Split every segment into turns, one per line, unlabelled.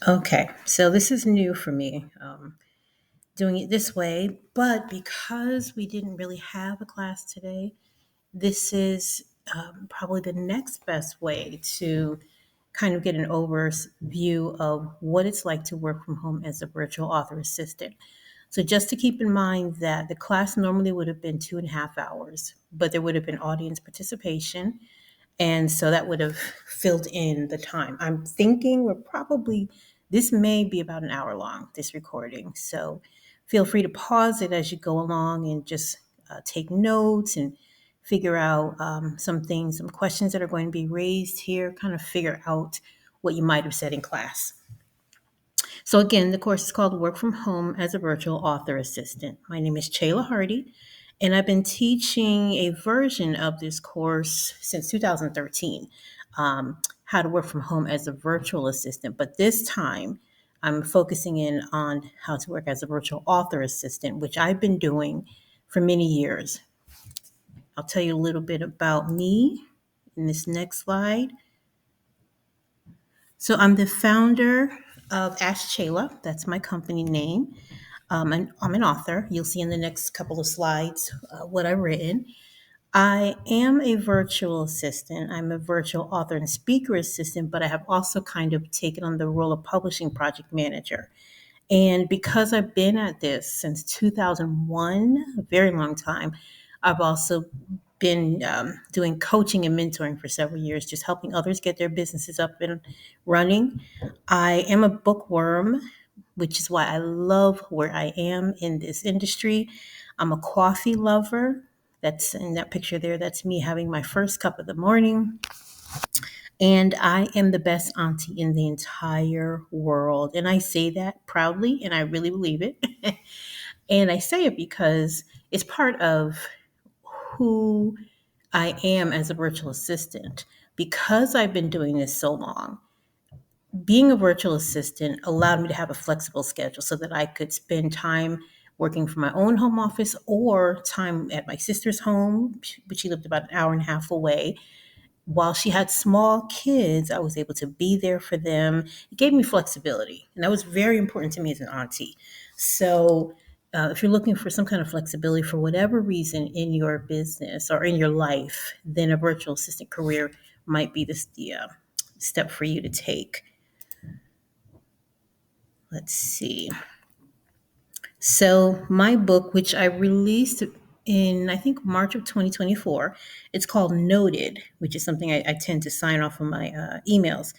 Okay, so this is new for me, doing it this way, but because we didn't really have a class today, this is probably the next best way to kind of get an overview of what it's like to work from home as a virtual author assistant. So, just to keep in mind that the class normally would have been 2.5 hours, but there would have been audience participation. And so that would have filled in the time. I'm thinking this may be about an hour long, this recording. So feel free to pause it as you go along and just take notes and figure out some things, some questions that are going to be raised here, kind of figure out what you might have said in class. So again, the course is called Work from Home as a Virtual Author Assistant. My name is Chayla Hardy, and I've been teaching a version of this course since 2013, how to work from home as a virtual assistant. But this time, I'm focusing in on how to work as a virtual author assistant, which I've been doing for many years. I'll tell you a little bit about me in this next slide. So I'm the founder of Ash Chayla. That's my company name. And I'm an author. You'll see in the next couple of slides what I've written. I am a virtual assistant. I'm a virtual author and speaker assistant, but I have also kind of taken on the role of publishing project manager. And because I've been at this since 2001, a very long time, I've also been doing coaching and mentoring for several years, just helping others get their businesses up and running. I am a bookworm, which is why I love where I am in this industry. I'm a coffee lover. That's in that picture there. That's me having my first cup of the morning. And I am the best auntie in the entire world. And I say that proudly, and I really believe it. And I say it because it's part of who I am as a virtual assistant. Because I've been doing this so long, being a virtual assistant allowed me to have a flexible schedule so that I could spend time working from my own home office or time at my sister's home, which she lived about an hour and a half away. While she had small kids, I was able to be there for them. It gave me flexibility, and that was very important to me as an auntie. So, if you're looking for some kind of flexibility for whatever reason in your business or in your life, then a virtual assistant career might be the step for you to take. Let's see. So, my book, which I released in, I think, March of 2024, it's called Noted, which is something I tend to sign off on my emails.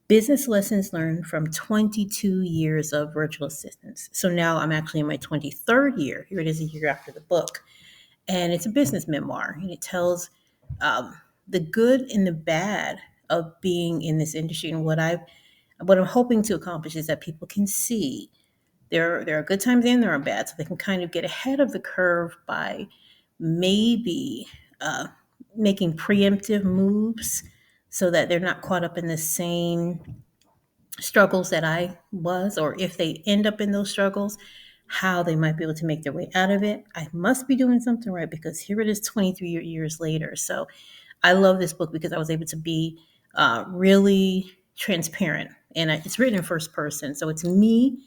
Business Lessons Learned from 22 Years of Virtual Assistance. So now I'm actually in my 23rd year. Here it is, a year after the book. And it's a business memoir, and it tells um, the good and the bad of being in this industry. And what I'm hoping to accomplish is that people can see there are good times and there are bad, so they can kind of get ahead of the curve by maybe uh, making preemptive moves so that they're not caught up in the same struggles that I was, or if they end up in those struggles, how they might be able to make their way out of it. I must be doing something right because here it is 23 years later. So I love this book because I was able to be really transparent. And it's written in first person. So it's me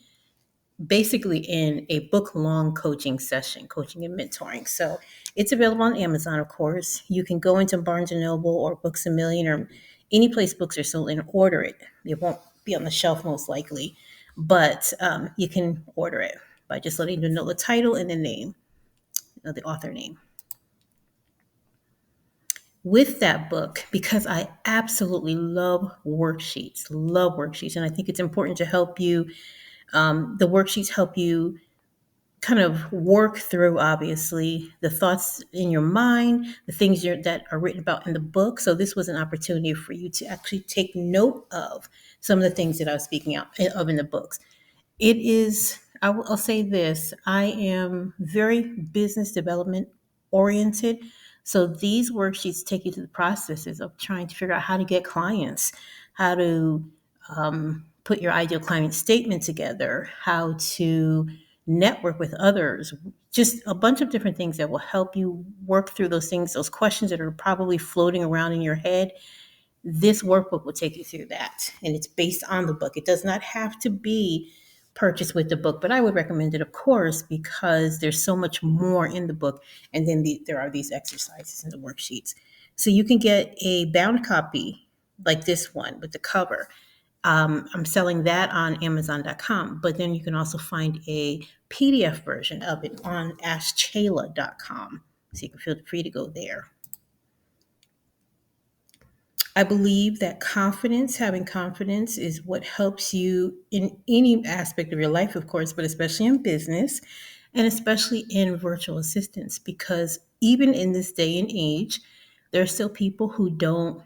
basically in a book long coaching session, coaching and mentoring. So it's available on Amazon, of course. You can go into Barnes and Noble or Books a Million or any place books are sold and order it. It won't be on the shelf most likely, but you can order it by just letting them know the title and the name, the author name. With that book, because I absolutely love worksheets, and I think it's important to help you. The worksheets help you kind of work through, obviously, the thoughts in your mind, the things that are written about in the book. So this was an opportunity for you to actually take note of some of the things that I was speaking out of in the books. It is, I'll say this, I am very business development oriented. So these worksheets take you to the processes of trying to figure out how to get clients, how to put your ideal client statement together, how to network with others, just a bunch of different things that will help you work through those things, those questions that are probably floating around in your head. This workbook will take you through that. And it's based on the book. It does not have to be purchased with the book, but I would recommend it, of course, because there's so much more in the book. And then there are these exercises in the worksheets. So you can get a bound copy like this one with the cover. I'm selling that on Amazon.com, but then you can also find a PDF version of it on askchayla.com. So you can feel free to go there. I believe that having confidence is what helps you in any aspect of your life, of course, but especially in business and especially in virtual assistants, because even in this day and age, there are still people who don't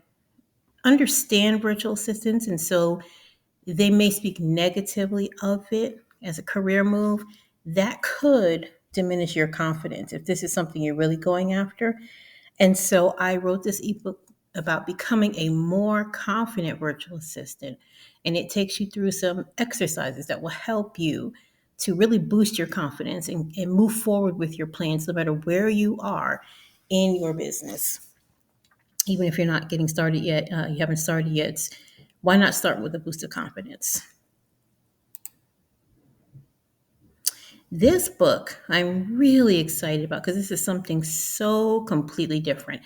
understand virtual assistants. And so they may speak negatively of it as a career move. That could diminish your confidence if this is something you're really going after. And so I wrote this ebook about becoming a more confident virtual assistant. And it takes you through some exercises that will help you to really boost your confidence and move forward with your plans no matter where you are in your business. Even if you're not getting started yet, you haven't started yet, why not start with a boost of confidence? This book I'm really excited about because this is something so completely different.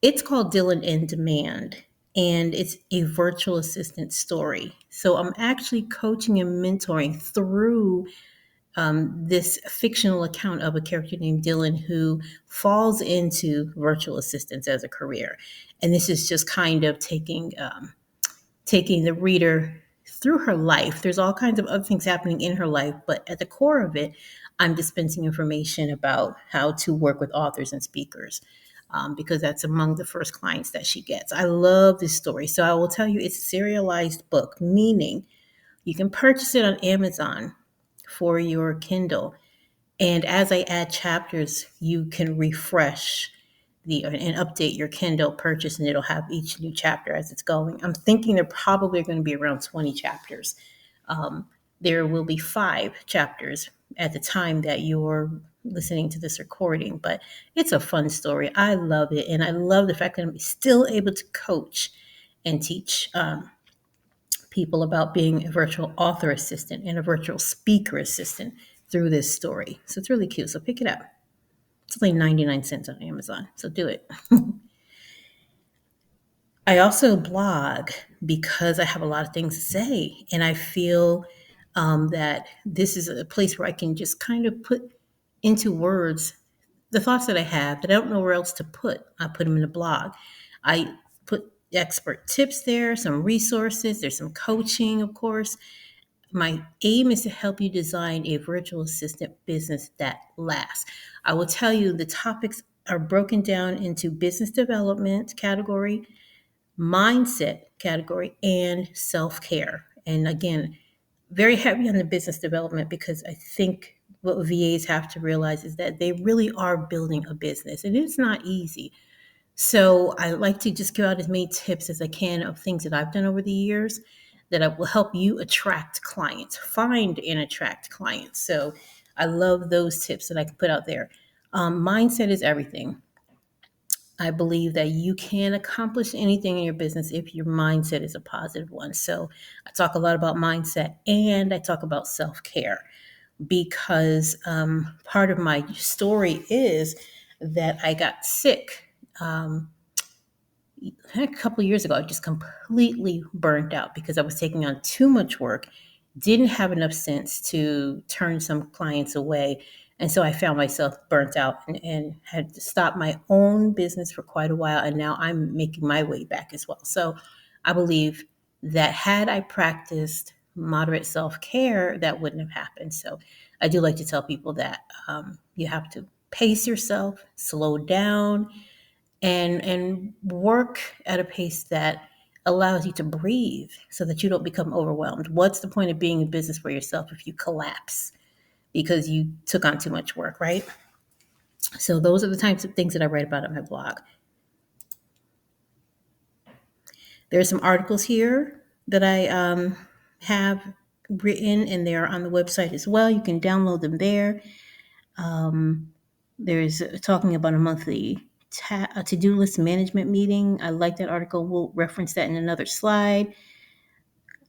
It's called Dylan in Demand, and it's a virtual assistant story. So I'm actually coaching and mentoring through this fictional account of a character named Dylan who falls into virtual assistants as a career. And this is just kind of taking the reader through her life. There's all kinds of other things happening in her life, but at the core of it, I'm dispensing information about how to work with authors and speakers. Because that's among the first clients that she gets. I love this story. So I will tell you it's a serialized book, meaning you can purchase it on Amazon for your Kindle. And as I add chapters, you can refresh and update your Kindle purchase, and it'll have each new chapter as it's going. I'm thinking there probably are going to be around 20 chapters. Um, there will be 5 chapters at the time that you're listening to this recording, but it's a fun story. I love it, and I love the fact that I'm still able to coach and teach people about being a virtual author assistant and a virtual speaker assistant through this story. So it's really cute. So pick it up. It's only 99 cents on Amazon. So do it. I also blog because I have a lot of things to say. And I feel that this is a place where I can just kind of put into words the thoughts that I have that I don't know where else to put. I put them in a blog. I put expert tips there, some resources, there's some coaching, of course. My aim is to help you design a virtual assistant business that lasts. I will tell you the topics are broken down into business development category, mindset category, and self care. And again, very heavy on the business development because I think what VAs have to realize is that they really are building a business and it's not easy. So I like to just give out as many tips as I can of things that I've done over the years that will help you attract clients, find and attract clients. So I love those tips that I can put out there. Mindset is everything. I believe that you can accomplish anything in your business if your mindset is a positive one. So I talk a lot about mindset and I talk about self care because part of my story is that I got sick. A couple of years ago, I just completely burnt out because I was taking on too much work, didn't have enough sense to turn some clients away. And so I found myself burnt out and had to stop my own business for quite a while. And now I'm making my way back as well. So I believe that had I practiced moderate self care, that wouldn't have happened. So I do like to tell people that you have to pace yourself, slow down, and work at a pace that allows you to breathe so that you don't become overwhelmed. What's the point of being in business for yourself if you collapse because you took on too much work, right? So those are the types of things that I write about on my blog. There's some articles here that I have written, and they're on the website as well. You can download them there. There's talking about a monthly to-do list management meeting. I like that article. We'll reference that in another slide.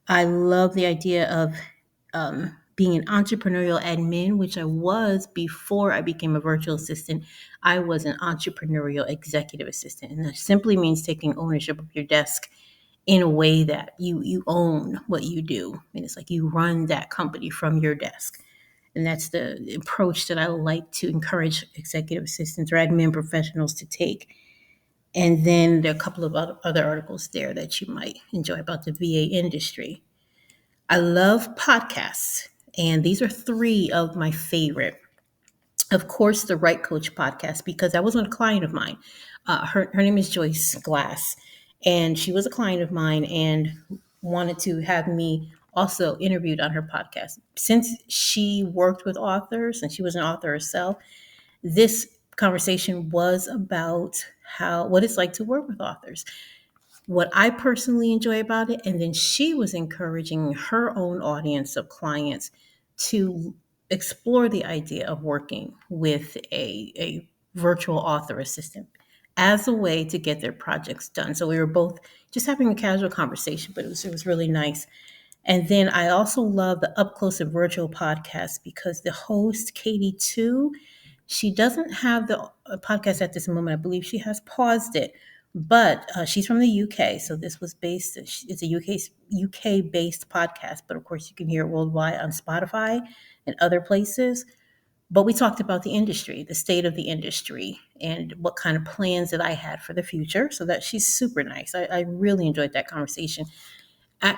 I love the idea of being an entrepreneurial admin, which I was before I became a virtual assistant. I was an entrepreneurial executive assistant, and that simply means taking ownership of your desk in a way that you own what you do. And it's like you run that company from your desk. And that's the approach that I like to encourage executive assistants or admin professionals to take. And then there are a couple of other articles there that you might enjoy about the VA industry. I love podcasts, and these are three of my favorite. Of course, the Right Coach podcast, because that was a client of mine. Her name is Joyce Glass, and she was a client of mine and wanted to have me also interviewed on her podcast. Since she worked with authors and she was an author herself, this conversation was about what it's like to work with authors, what I personally enjoy about it. And then she was encouraging her own audience of clients to explore the idea of working with a virtual author assistant as a way to get their projects done. So we were both just having a casual conversation, but it was really nice. And then I also love the Up Close and Virtual podcast because the host, Katie Too, she doesn't have the podcast at this moment. I believe she has paused it, but she's from the UK. So this was it's a UK based podcast, but of course you can hear it worldwide on Spotify and other places. But we talked about the industry, the state of the industry, and what kind of plans that I had for the future. So that she's super nice. I really enjoyed that conversation.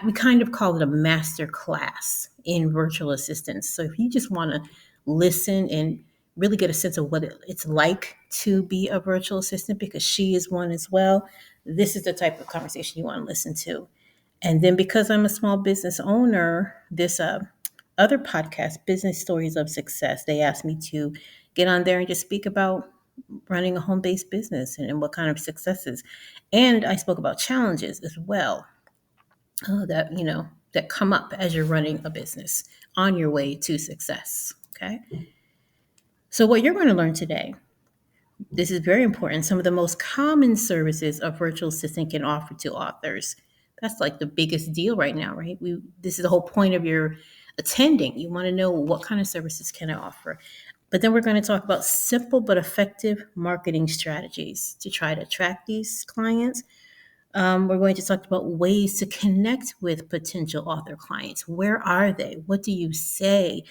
We kind of call it a master class in virtual assistance. So if you just want to listen and really get a sense of what it's like to be a virtual assistant, because she is one as well, this is the type of conversation you want to listen to. And then because I'm a small business owner, this other podcast, Business Stories of Success, they asked me to get on there and just speak about running a home-based business and what kind of successes. And I spoke about challenges as well that come up as you're running a business on your way to success. Okay. So what you're going to learn today, this is very important. Some of the most common services a virtual assistant can offer to authors. That's like the biggest deal right now, right? This is the whole point of your attending. You want to know what kind of services can I offer. But then we're going to talk about simple but effective marketing strategies to try to attract these clients. We're going to talk about ways to connect with potential author clients. Where are they? What do you say?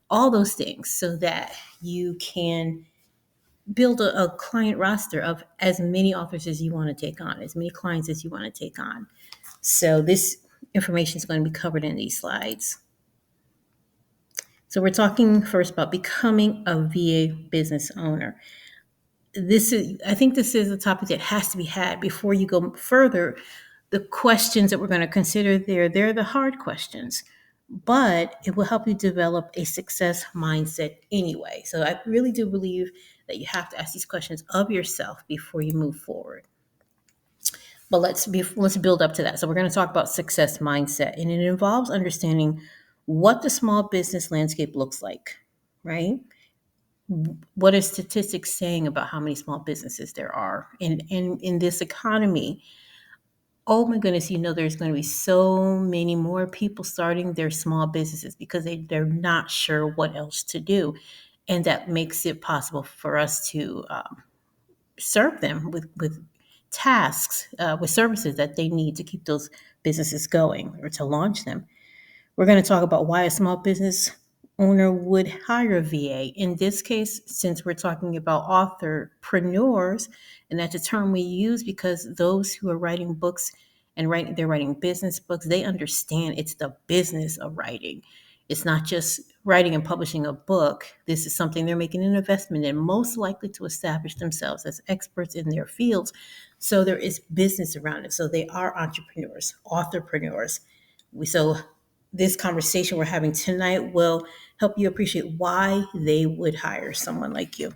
All those things so that you can build a client roster of as many authors as you want to take on, as many clients as you want to take on. So this information is going to be covered in these slides. So we're talking first about becoming a VA business owner. I think this is a topic that has to be had before you go further. The questions that we're going to consider they're the hard questions, but it will help you develop a success mindset anyway. So I really do believe that you have to ask these questions of yourself before you move forward. But let's build up to that. So we're going to talk about success mindset, and it involves understanding what the small business landscape looks like, right? What are statistics saying about how many small businesses there are in this economy? Oh my goodness, there's going to be so many more people starting their small businesses because they're not sure what else to do. And that makes it possible for us to serve them with tasks, with services that they need to keep those businesses going or to launch them. We're going to talk about why a small business owner would hire a VA. In this case, since we're talking about authorpreneurs, and that's a term we use because those who are writing books and they're writing business books, they understand it's the business of writing. It's not just writing and publishing a book. This is something they're making an investment in, most likely to establish themselves as experts in their fields. So there is business around it. So they are entrepreneurs, authorpreneurs. So this conversation we're having tonight will help you appreciate why they would hire someone like you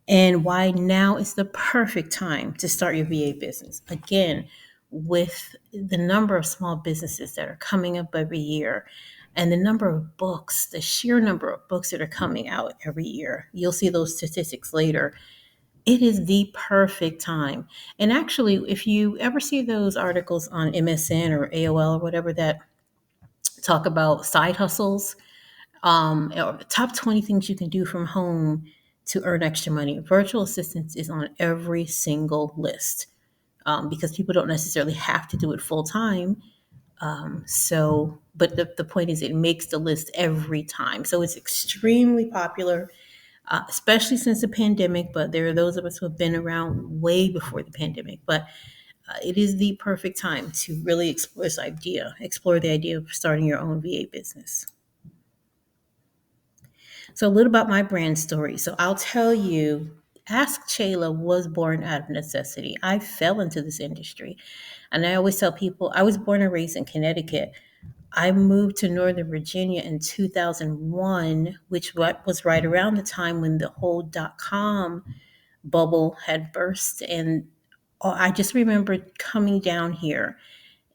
and why now is the perfect time to start your VA business. Again, with the number of small businesses that are coming up every year and the number of books, the sheer number of books that are coming out every year, you'll see those statistics later. It is the perfect time. And actually, if you ever see those articles on MSN or AOL or whatever that talk about side hustles, or the top 20 things you can do from home to earn extra money, virtual assistants is on every single list, because people don't necessarily have to do it full time. But the point is, it makes the list every time. So it's extremely popular, especially since the pandemic. But there are those of us who have been around way before the pandemic. But it is the perfect time to really explore the idea of starting your own VA business. So a little about my brand story. So I'll tell you, Ask Chayla was born out of necessity. I fell into this industry. And I always tell people I was born and raised in Connecticut. I moved to Northern Virginia in 2001, which was right around the time when the whole .com bubble had burst. And I just remember coming down here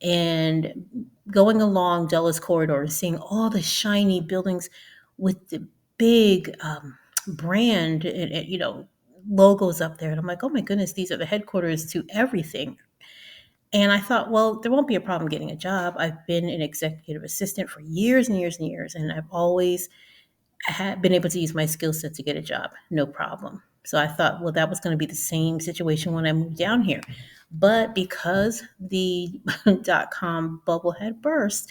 and going along Dulles Corridor and seeing all the shiny buildings with the big brand logos up there. And I'm like, oh my goodness, these are the headquarters to everything. And I thought, well, there won't be a problem getting a job. I've been an executive assistant for years and years and years, and I've always had been able to use my skill set to get a job, no problem. So I thought, well, that was going to be the same situation when I moved down here. But because the .com bubble had burst,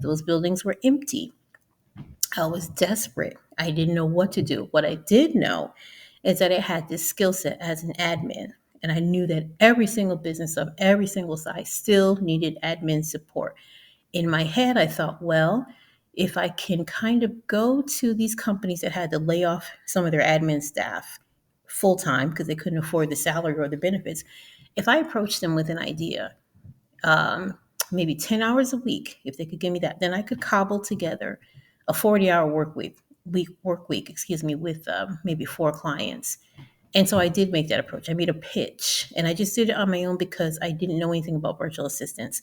those buildings were empty. I was desperate. I didn't know what to do. What I did know is that I had this skill set as an admin. And I knew that every single business of every single size still needed admin support. In my head, I thought, well, if I can kind of go to these companies that had to lay off some of their admin staff full time because they couldn't afford the salary or the benefits, if I approached them with an idea, um, maybe 10 hours a week, if they could give me that, then I could cobble together a 40-hour work week, excuse me, with maybe 4 clients. And so I did make that approach. I made a pitch, and I just did it on my own because I didn't know anything about virtual assistants.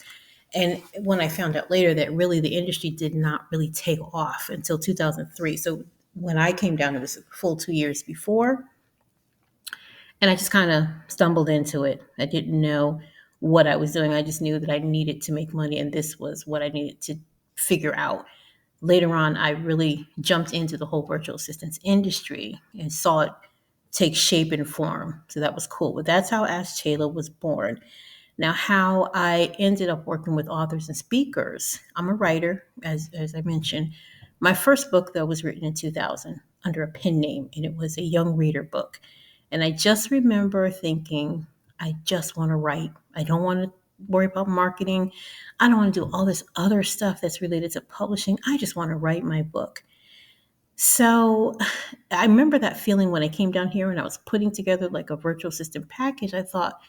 And when I found out later that really the industry did not really take off until 2003. So when I came down, it was a full 2 years before. And I just kind of stumbled into it. I didn't know what I was doing. I just knew that I needed to make money, and this was what I needed to figure out. Later on, I really jumped into the whole virtual assistance industry and saw it take shape and form. So that was cool. But that's how Ask Chayla was born. Now, how I ended up working with authors and speakers. I'm a writer, as I mentioned. My first book, though, was written in 2000 under a pen name, and it was a young reader book. And I just remember thinking, I just want to write. I don't want to worry about marketing. I don't want to do all this other stuff that's related to publishing. I just want to write my book. So I remember that feeling when I came down here and I was putting together like a virtual assistant package. I thought,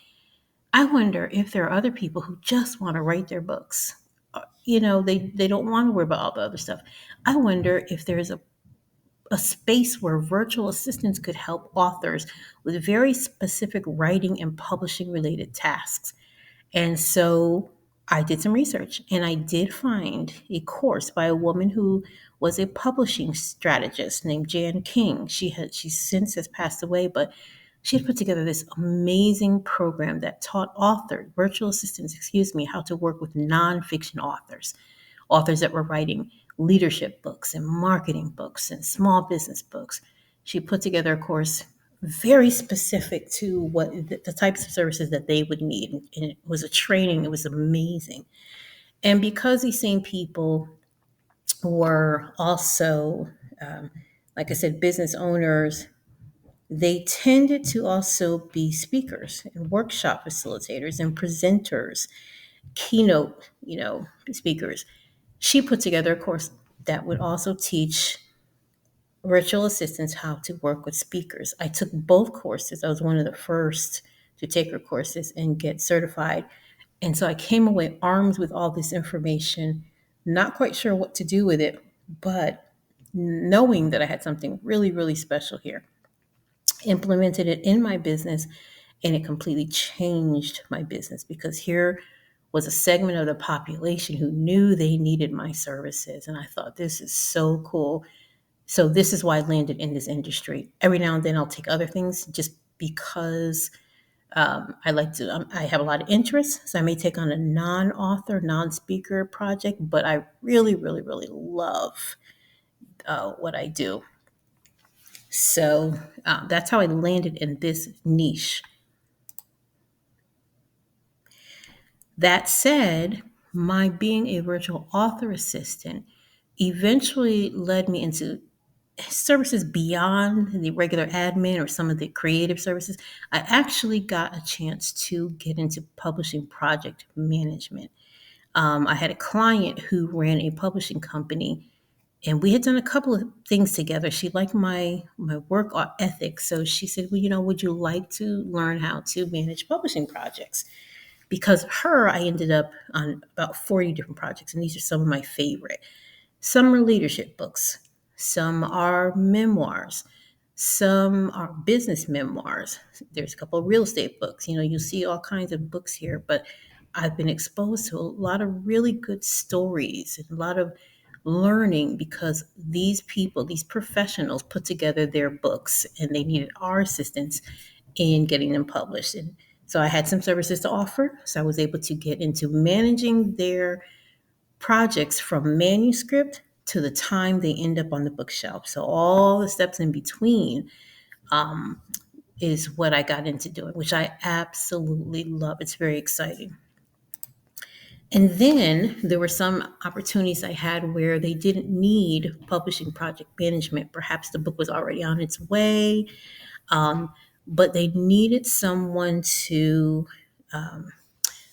I wonder if there are other people who just want to write their books. They don't want to worry about all the other stuff. I wonder if there's a space where virtual assistants could help authors with very specific writing and publishing related tasks. And so I did some research and I did find a course by a woman who was a publishing strategist named Jan King. She since has passed away, but she had put together this amazing program that taught virtual assistants, excuse me, how to work with nonfiction authors that were writing leadership books and marketing books and small business books. She put together a course very specific to what the types of services that they would need. And it was a training, it was amazing. And because these same people were also, um, like I said, business owners, they tended to also be speakers and workshop facilitators and presenters, keynote, speakers. She put together a course that would also teach virtual assistants how to work with speakers. I took both courses. I was one of the first to take her courses and get certified. And so I came away armed with all this information, not quite sure what to do with it, but knowing that I had something really, really special here. Implemented it in my business, and it completely changed my business because here was a segment of the population who knew they needed my services. And I thought, this is so cool. So this is why I landed in this industry. Every now and then I'll take other things just because I like to, I have a lot of interests, so I may take on a non author, non speaker project, but I really, really, really love what I do. So that's how I landed in this niche. That said, my being a virtual author assistant eventually led me into services beyond the regular admin or some of the creative services. I actually got a chance to get into publishing project management. I had a client who ran a publishing company, and we had done a couple of things together. She liked my work ethic, so she said, "Well, would you like to learn how to manage publishing projects?" Because of her, I ended up on about 40 different projects, and these are some of my favorite. Some are leadership books, some are memoirs, some are business memoirs. There's a couple of real estate books. You see all kinds of books here, but I've been exposed to a lot of really good stories and a lot of learning because these people, these professionals, put together their books and they needed our assistance in getting them published. And so I had some services to offer. So I was able to get into managing their projects from manuscript to the time they end up on the bookshelf. So all the steps in between um, is what I got into doing, which I absolutely love. It's very exciting. And then there were some opportunities I had where they didn't need publishing project management. Perhaps the book was already on its way, um, but they needed someone to um,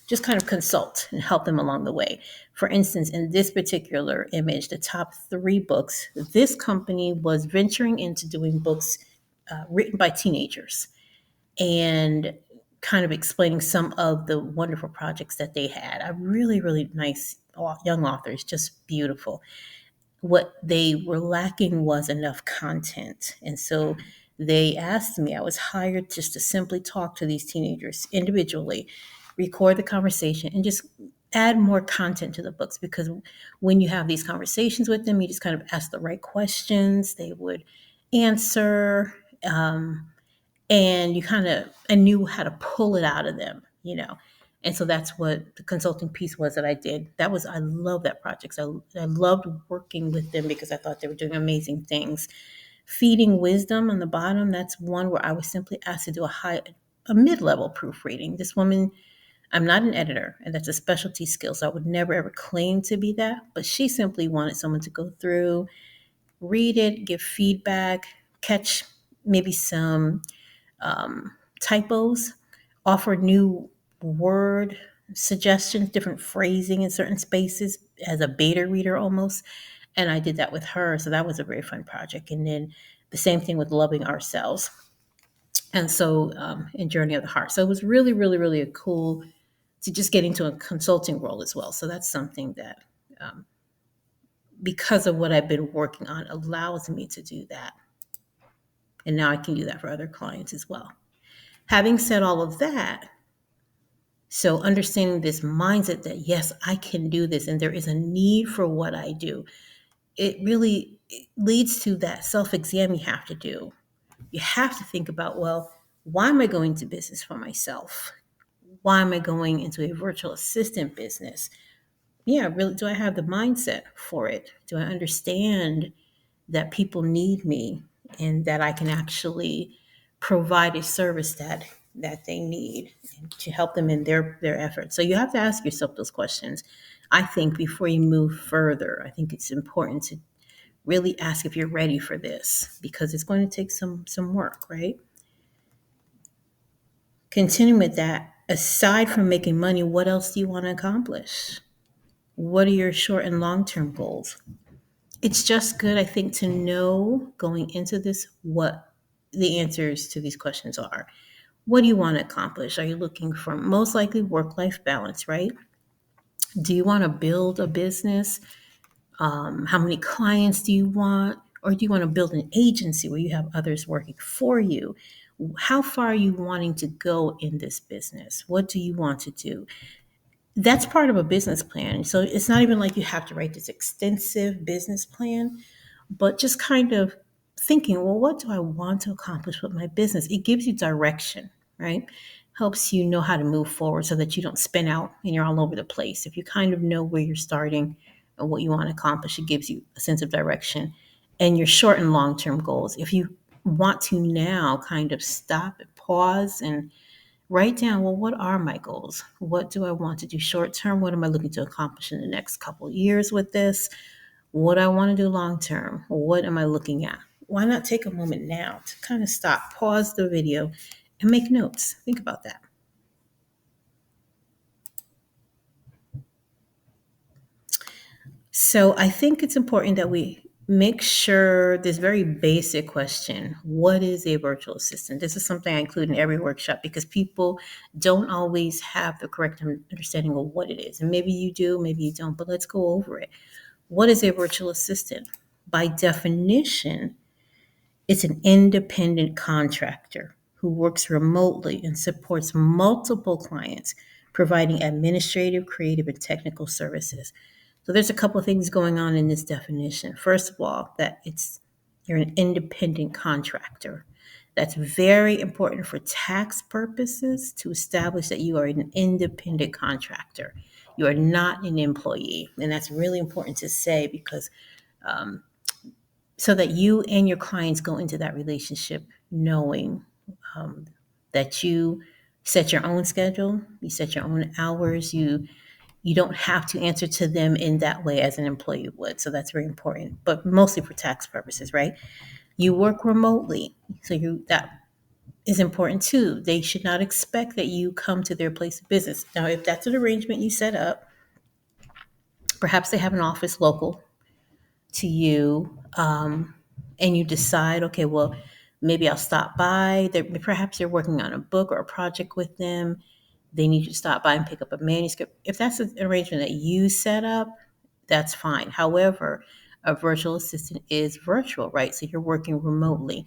just kind of consult and help them along the way. For instance, in this particular image, the top three books, this company was venturing into doing books written by teenagers and kind of explaining some of the wonderful projects that they had. A really, really nice young authors, just beautiful. What they were lacking was enough content. And so they asked me, I was hired just to simply talk to these teenagers individually, record the conversation, and just add more content to the books. Because when you have these conversations with them, you just kind of ask the right questions, they would answer. And you kind of I knew how to pull it out of them. And so that's what the consulting piece was that I did. I love that project. So I loved working with them because I thought they were doing amazing things. Feeding wisdom on the bottom, that's one where I was simply asked to do a mid-level proofreading. This woman, I'm not an editor, and that's a specialty skill, so I would never ever claim to be that, but she simply wanted someone to go through, read it, give feedback, catch maybe some typos, offer new word suggestions, different phrasing in certain spaces as a beta reader almost. And I did that with her. So that was a very fun project. And then the same thing with loving ourselves. And so in Journey of the Heart. So it was really, really, really cool to just get into a consulting role as well. So that's something that, because of what I've been working on, allows me to do that. And now I can do that for other clients as well. Having said all of that, so understanding this mindset that yes, I can do this and there is a need for what I do, it really leads to that self-exam you have to do. You have to think about, well, why am I going to business for myself? Why am I going into a virtual assistant business? Yeah, really, do I have the mindset for it? Do I understand that people need me and that I can actually provide a service that they need to help them in their efforts. So you have to ask yourself those questions. I think before you move further, I think it's important to really ask if you're ready for this because it's going to take some work, right? Continuing with that, aside from making money, what else do you want to accomplish? What are your short and long-term goals? It's just good, I think, to know going into this what the answers to these questions are. What do you want to accomplish? Are you looking for most likely work life balance, right? Do you want to build a business? How many clients do you want? Or do you want to build an agency where you have others working for you? How far are you wanting to go in this business? What do you want to do? That's part of a business plan. So it's not even like you have to write this extensive business plan, but just kind of thinking, well, what do I want to accomplish with my business? It gives you direction, right? Helps you know how to move forward so that you don't spin out and you're all over the place. If you kind of know where you're starting and what you want to accomplish, it gives you a sense of direction and your short and long term goals. If you want to now kind of stop and pause and write down, well, what are my goals? What do I want to do short term? What am I looking to accomplish in the next couple of years with this? What I want to do long term? What am I looking at? Why not take a moment now to kind of stop, pause the video, and make notes? Think about that. So I think it's important that we make sure this very basic question: what is a virtual assistant? This is something I include in every workshop because people don't always have the correct understanding of what it is. And maybe you do, maybe you don't, but let's go over it. What is a virtual assistant? By definition, it's an independent contractor who works remotely and supports multiple clients, providing administrative, creative, and technical services. So there's a couple of things going on in this definition. First of all, that it's you're an independent contractor. That's very important for tax purposes to establish that you are an independent contractor. You are not an employee. And that's really important to say because so that you and your clients go into that relationship knowing um, that you set your own schedule, you set your own hours, you don't have to answer to them in that way as an employee would. So that's very important, but mostly for tax purposes, right? You work remotely, so you that is important too. They should not expect that you come to their place of business. Now, if that's an arrangement you set up, perhaps they have an office local to you, and you decide, okay, well, maybe I'll stop by. Perhaps you're working on a book or a project with them. They need you to stop by and pick up a manuscript. If that's an arrangement that you set up, that's fine. However, a virtual assistant is virtual, right? So you're working remotely.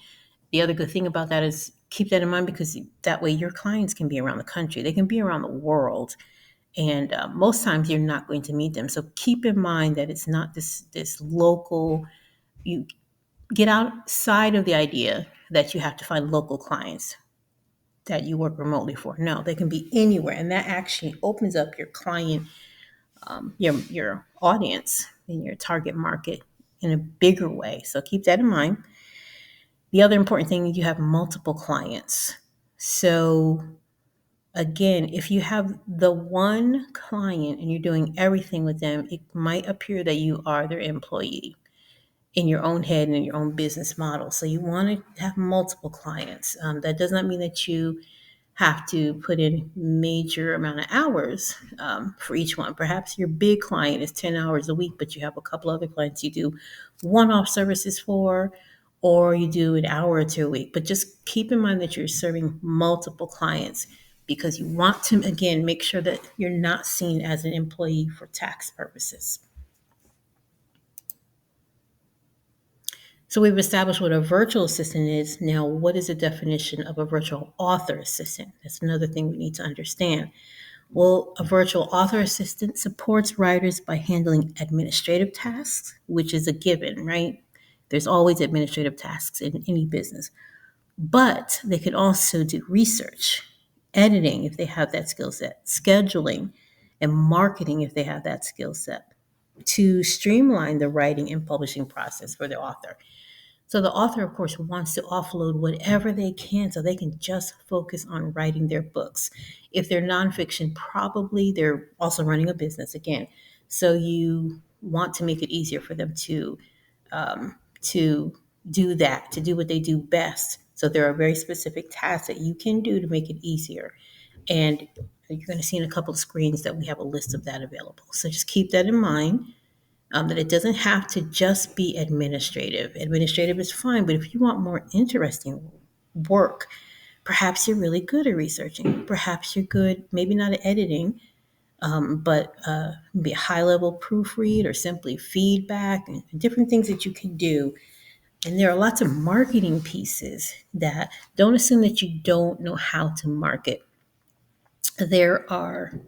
The other good thing about that is keep that in mind because that way your clients can be around the country, they can be around the world, and most times you're not going to meet them. So keep in mind that it's not this local. You get outside of the idea that you have to find local clients that you work remotely for. No, they can be anywhere, and that actually opens up your client, your audience, and your target market in a bigger way. So keep that in mind. The other important thing is you have multiple clients. So again, if you have the one client and you're doing everything with them, it might appear that you are their employee in your own head and in your own business model. So you want to have multiple clients. That does not mean that you have to put in major amount of hours for each one. Perhaps your big client is 10 hours a week, but you have a couple other clients you do one-off services for, or you do an hour or two a week. But just keep in mind that you're serving multiple clients because you want to, again, make sure that you're not seen as an employee for tax purposes. So we've established what a virtual assistant is. Now, what is the definition of a virtual author assistant? That's another thing we need to understand. Well, a virtual author assistant supports writers by handling administrative tasks, which is a given, right? There's always administrative tasks in any business. But they could also do research, editing if they have that skill set, scheduling, and marketing if they have that skill set to streamline the writing and publishing process for the author. So the author, of course, wants to offload whatever they can so they can just focus on writing their books. If they're nonfiction, probably they're also running a business again. So you want to make it easier for them to do that, to do what they do best. So there are very specific tasks that you can do to make it easier. And you're going to see in a couple of screens that we have a list of that available. So just keep that in mind, that it doesn't have to just be administrative. Administrative is fine, but if you want more interesting work, perhaps you're really good at researching. Perhaps you're good, maybe not at editing, but be a high level proofread or simply feedback and different things that you can do. And there are lots of marketing pieces that don't assume that you don't know how to market. There are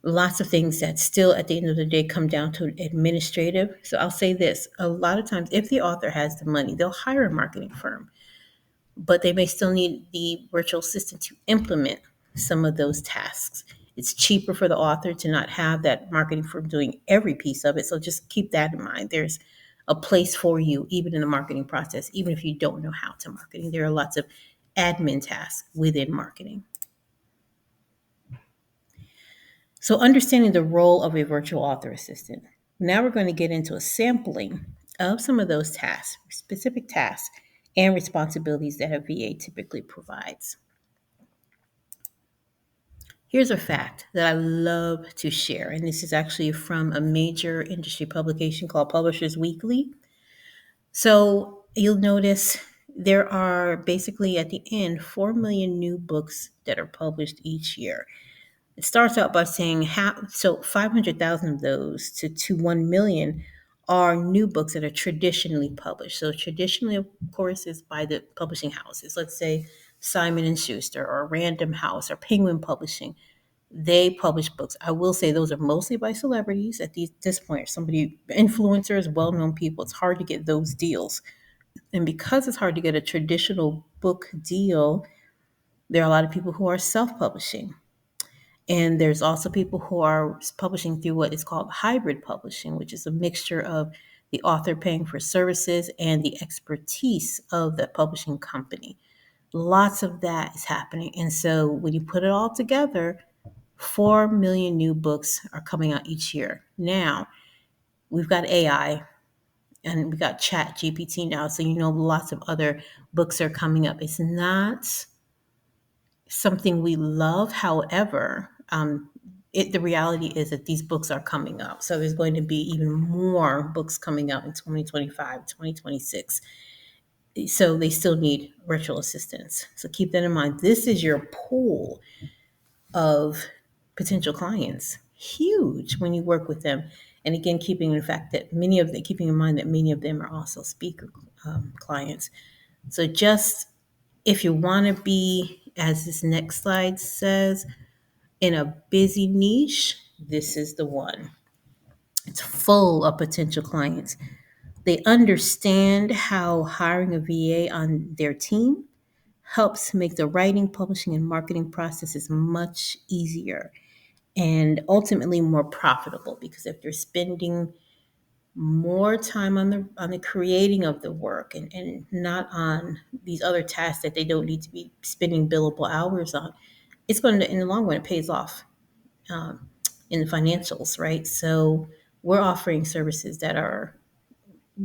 Lots of things that still at the end of the day come down to administrative. So I'll say this, a lot of times if the author has the money, they'll hire a marketing firm, but they may still need the virtual assistant to implement some of those tasks. It's cheaper for the author to not have that marketing firm doing every piece of it. So just keep that in mind. There's a place for you, even in the marketing process, even if you don't know how to marketing. There are lots of admin tasks within marketing. So understanding the role of a virtual author assistant. Now we're going to get into a sampling of some of those tasks, specific tasks and responsibilities that a VA typically provides. Here's a fact that I love to share, and this is actually from a major industry publication called Publishers Weekly. So you'll notice there are basically at the end 4 million new books that are published each year. It starts out by saying how, so 500,000 of those to 1 million are new books that are traditionally published. So traditionally, of course, is by the publishing houses. Let's say Simon and Schuster or Random House or Penguin Publishing. They publish books. I will say those are mostly by celebrities at this point. Somebody, influencers, well-known people. It's hard to get those deals. And because it's hard to get a traditional book deal, there are a lot of people who are self-publishing. And there's also people who are publishing through what is called hybrid publishing, which is a mixture of the author paying for services and the expertise of the publishing company. Lots of that is happening. And so when you put it all together, 4 million new books are coming out each year. Now, we've got AI and we got Chat GPT now. So, lots of other books are coming up. It's not something we love. However, the reality is that these books are coming up. So there's going to be even more books coming out in 2025, 2026. So they still need virtual assistants. So keep that in mind. This is your pool of potential clients. Huge when you work with them. And again, keeping in mind that many of them are also speaker clients. So just if you want to be, as this next slide says, in a busy niche, this is the one. It's full of potential clients. They understand how hiring a VA on their team helps make the writing, publishing, and marketing processes much easier and ultimately more profitable, because if they're spending more time on the creating of the work and not on these other tasks that they don't need to be spending billable hours on, it's going to, in the long run, it pays off um, in the financials, right? So we're offering services that are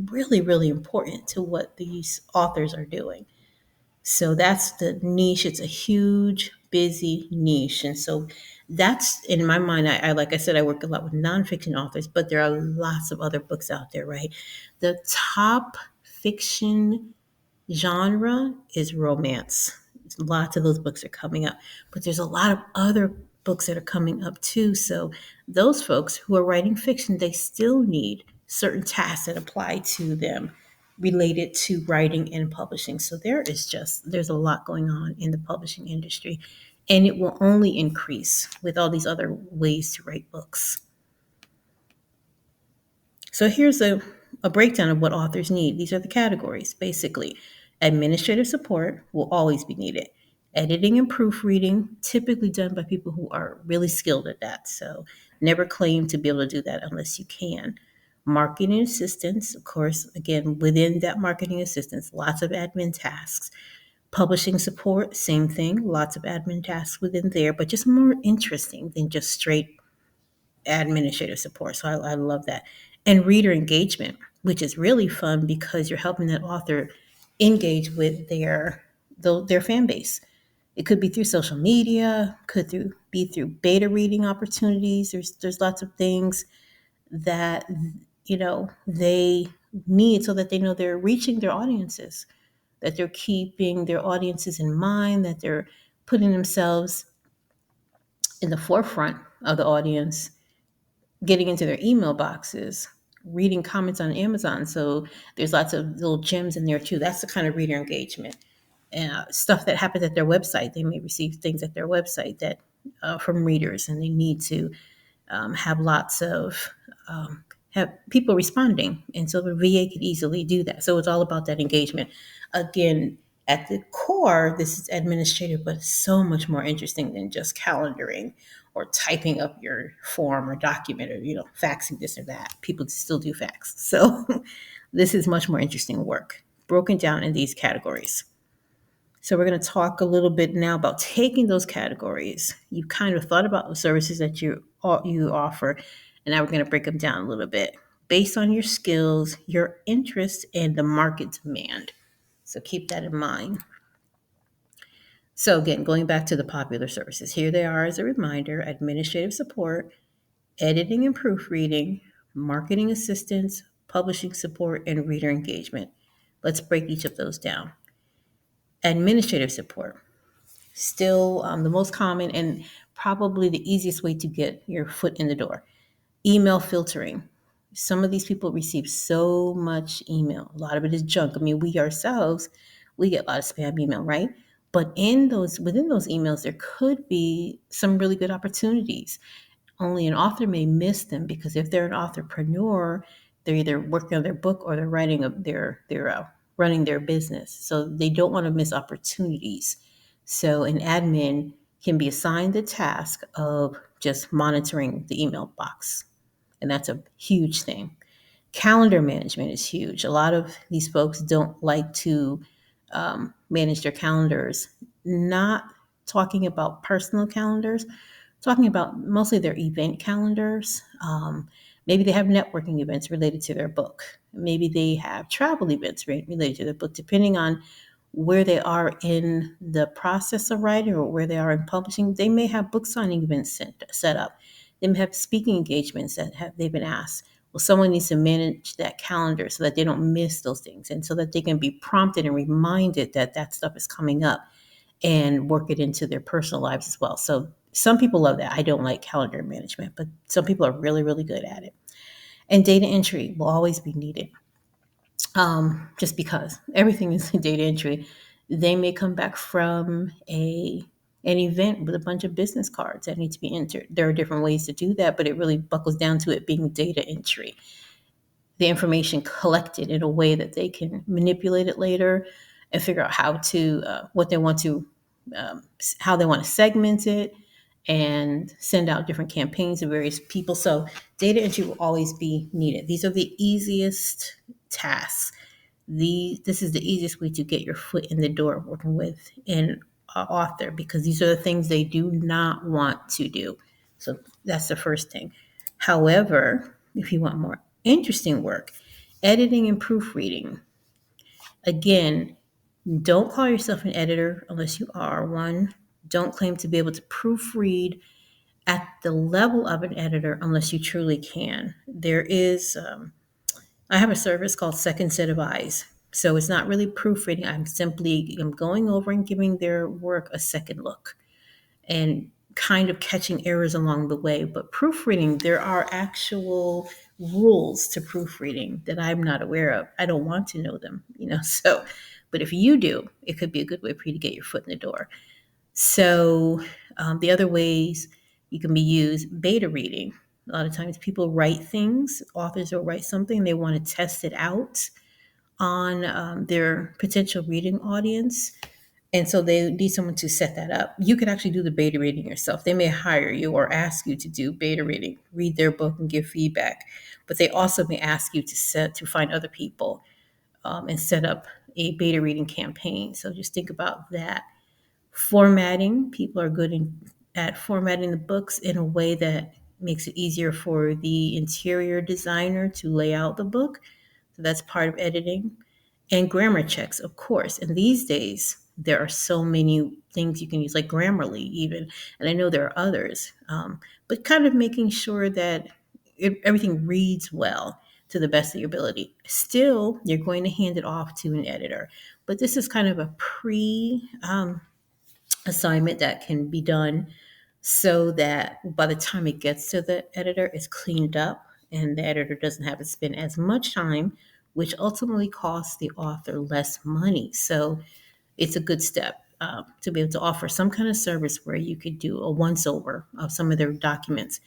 really, really important to what these authors are doing. So that's the niche. It's a huge, busy niche. And so that's, in my mind, I like I said, I work a lot with nonfiction authors, but there are lots of other books out there, right? The top fiction genre is romance. Lots of those books are coming up, but there's a lot of other books that are coming up too. So those folks who are writing fiction, they still need certain tasks that apply to them related to writing and publishing. So there's a lot going on in the publishing industry, and it will only increase with all these other ways to write books. So here's a breakdown of what authors need. These are the categories, basically. Administrative support will always be needed. Editing and proofreading, typically done by people who are really skilled at that. So never claim to be able to do that unless you can. Marketing assistance, of course, again, within that marketing assistance, lots of admin tasks. Publishing support, same thing, lots of admin tasks within there, but just more interesting than just straight administrative support. So I love that. And reader engagement, which is really fun because you're helping that author engage with their fan base. It could be through social media, be through beta reading opportunities. There's lots of things that they need so that they know they're reaching their audiences, that they're keeping their audiences in mind, that they're putting themselves in the forefront of the audience, getting into their email boxes, reading comments on Amazon. So there's lots of little gems in there too. That's the kind of reader engagement. Stuff that happens at their website. They may receive things at their website that from readers, and they need to have lots of have people responding, and so the VA could easily do that. So it's all about that engagement. Again, at the core, this is administrative, but so much more interesting than just calendaring or typing up your form or document or faxing this or that. People still do fax, so this is much more interesting work broken down in these categories. So we're going to talk a little bit now about taking those categories. You've kind of thought about the services that you offer, and now we're going to break them down a little bit based on your skills, your interests, and the market demand. So keep that in mind. So again, going back to the popular services, here they are as a reminder: administrative support, editing and proofreading, marketing assistance, publishing support, and reader engagement. Let's break each of those down. Administrative support, still the most common and probably the easiest way to get your foot in the door. Email filtering. Some of these people receive so much email. A lot of it is junk. I mean, we ourselves, we get a lot of spam email, right? But within those emails, there could be some really good opportunities. Only an author may miss them because if they're an entrepreneur, they're either working on their book or they're writing running their business. So they don't want to miss opportunities. So an admin can be assigned the task of just monitoring the email box, and that's a huge thing. Calendar management is huge. A lot of these folks don't like to manage their calendars. Not talking about personal calendars, talking about mostly their event calendars. Maybe they have networking events related to their book. Maybe they have travel events related to their book, depending on where they are in the process of writing or where they are in publishing. They may have book signing events set up. They may have speaking engagements they've been asked. Well, someone needs to manage that calendar so that they don't miss those things and so that they can be prompted and reminded that that stuff is coming up and work it into their personal lives as well. So some people love that. I don't like calendar management, but some people are really, really good at it. And data entry will always be needed, just because everything is data entry. They may come back from an event with a bunch of business cards that need to be entered. There are different ways to do that, but it really buckles down to it being data entry. The information collected in a way that they can manipulate it later and figure out what they want to, how they want to segment it and send out different campaigns to various people. So data entry will always be needed. These are the easiest tasks. This is the easiest way to get your foot in the door working with an author, because these are the things they do not want to do. So that's the first thing. However, if you want more interesting work, editing and proofreading. Again, don't call yourself an editor unless you are one. Don't claim to be able to proofread at the level of an editor unless you truly can. I have a service called Second Set of Eyes. So it's not really proofreading. I'm going over and giving their work a second look and kind of catching errors along the way. But proofreading, there are actual rules to proofreading that I'm not aware of. I don't want to know them, So, but if you do, it could be a good way for you to get your foot in the door. So, the other ways you can be used: beta reading. A lot of times people write things, authors will write something, they want to test it out on their potential reading audience. And so they need someone to set that up. You could actually do the beta reading yourself. They may hire you or ask you to do beta reading, read their book and give feedback. But they also may ask you to find other people and set up a beta reading campaign. So just think about that. Formatting. People are good at formatting the books in a way that makes it easier for the interior designer to lay out the book. So that's part of editing. And grammar checks, of course. And these days, there are so many things you can use, like Grammarly, even. And I know there are others, but kind of making sure that everything reads well to the best of your ability. Still, you're going to hand it off to an editor. But this is kind of a assignment that can be done so that by the time it gets to the editor, it's cleaned up and the editor doesn't have to spend as much time, which ultimately costs the author less money. So it's a good step to be able to offer some kind of service where you could do a once over of some of their documents.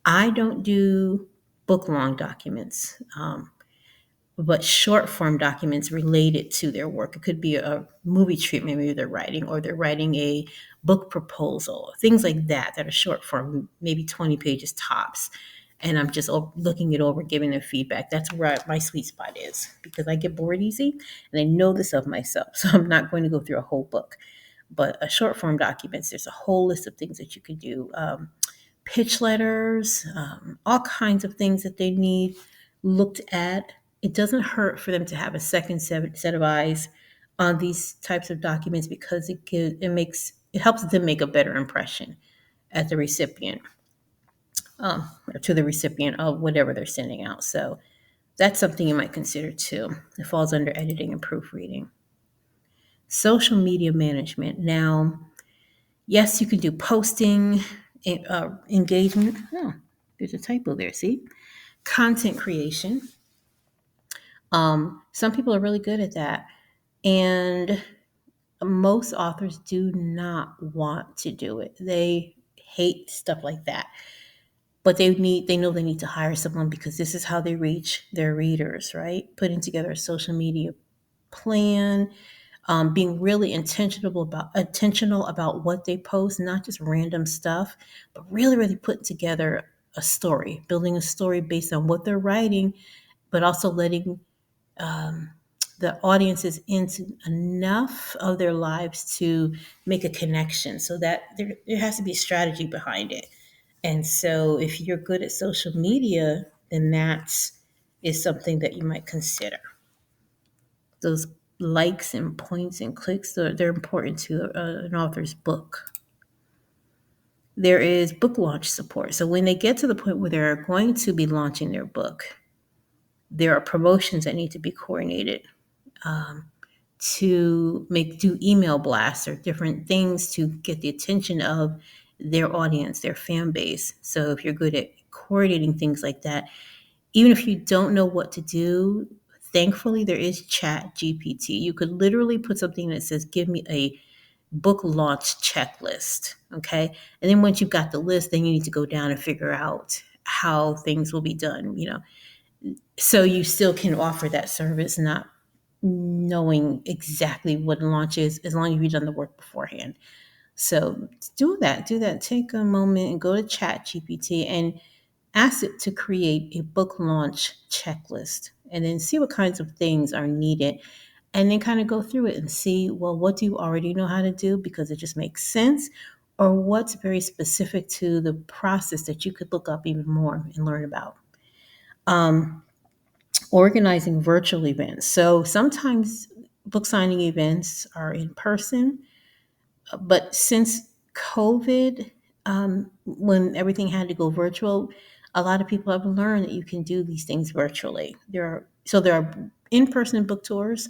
I don't do book long documents. But short form documents related to their work. It could be a movie treatment maybe they're writing, or they're writing a book proposal, things like that are short form, maybe 20 pages tops. And I'm just looking it over, giving them feedback. That's where my sweet spot is, because I get bored easy and I know this of myself. So I'm not going to go through a whole book. But a short form documents, there's a whole list of things that you can do. Pitch letters, all kinds of things that they need looked at. It doesn't hurt for them to have a second set of eyes on these types of documents, because it helps them make a better impression at the recipient, or to the recipient of whatever they're sending out. So that's something you might consider too. It falls under editing and proofreading. Social media management. Now, yes, you can do posting, engagement. Oh, there's a typo there. See, content creation. Some people are really good at that, and most authors do not want to do it. They hate stuff like that, but they know they need to hire someone, because this is how they reach their readers, right? Putting together a social media plan, being really intentional about what they post, not just random stuff, but really, really putting together a story, building a story based on what they're writing, but also letting um, the audiences into enough of their lives to make a connection, so that there has to be strategy behind it. And so if you're good at social media, then that is something that you might consider. Those likes and points and clicks, they're important to an author's book. There is book launch support. So when they get to the point where they're going to be launching their book, there are promotions that need to be coordinated, um, to do email blasts or different things to get the attention of their audience, their fan base. So if you're good at coordinating things like that, even if you don't know what to do, thankfully there is Chat GPT. You could literally put something that says, give me a book launch checklist. Okay. And then once you've got the list, then you need to go down and figure out how things will be done, so you still can offer that service, not knowing exactly what a launch is, as long as you've done the work beforehand. So do that. Take a moment and go to Chat GPT and ask it to create a book launch checklist, and then see what kinds of things are needed, and then kind of go through it and see, well, what do you already know how to do because it just makes sense, or what's very specific to the process that you could look up even more and learn about. Um, Organizing virtual events. So sometimes book signing events are in person, but since COVID, when everything had to go virtual, a lot of people have learned that you can do these things virtually. There are in-person book tours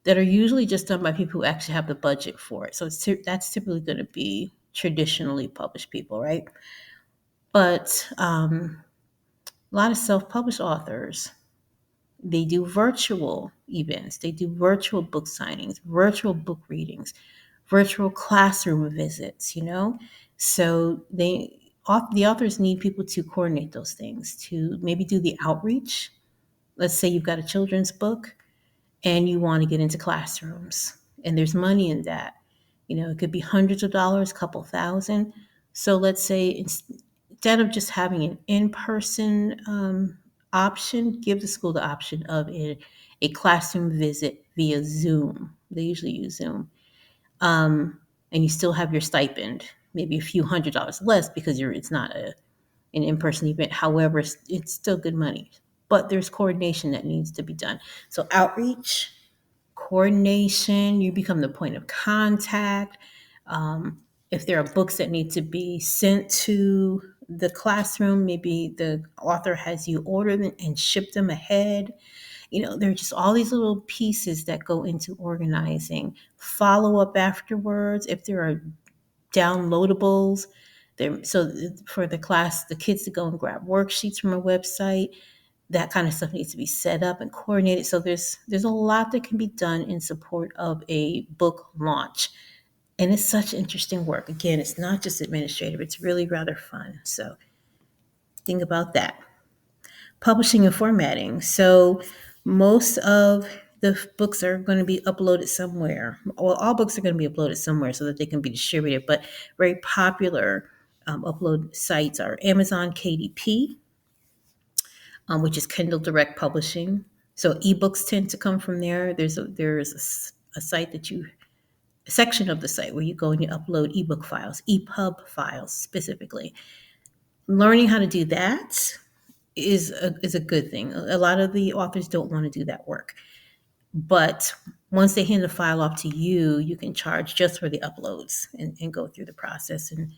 that are usually just done by people who actually have the budget for it. So that's typically going to be traditionally published people, right? But a lot of self-published authors, they do virtual events, they do virtual book signings, virtual book readings, virtual classroom visits. So the authors need people to coordinate those things, to maybe do the outreach. Let's say you've got a children's book and you want to get into classrooms, and there's money in that. It could be hundreds of dollars, couple thousand. So let's say instead of just having an in-person option, give the school the option of a classroom visit via Zoom. They usually use Zoom. And you still have your stipend, maybe a few $100s less, because it's not an in-person event. However, it's still good money. But there's coordination that needs to be done. So outreach, coordination, you become the point of contact. If there are books that need to be sent to the classroom, maybe the author has you order them and ship them ahead. There are just all these little pieces that go into organizing. Follow up afterwards. If there are downloadables, so for the kids to go and grab worksheets from a website, that kind of stuff needs to be set up and coordinated. So there's a lot that can be done in support of a book launch. And it's such interesting work. Again, it's not just administrative, it's really rather fun. So think about that. Publishing and formatting. So most of the books are going to be uploaded somewhere. Well, all books are going to be uploaded somewhere so that they can be distributed. But very popular upload sites are Amazon KDP, which is Kindle Direct Publishing. So ebooks tend to come from there. There's a site that you a section of the site where you go and you upload ebook files, EPUB files specifically. Learning how to do that is a good thing. A lot of the authors don't want to do that work, but once they hand the file off to you, you can charge just for the uploads and go through the process. And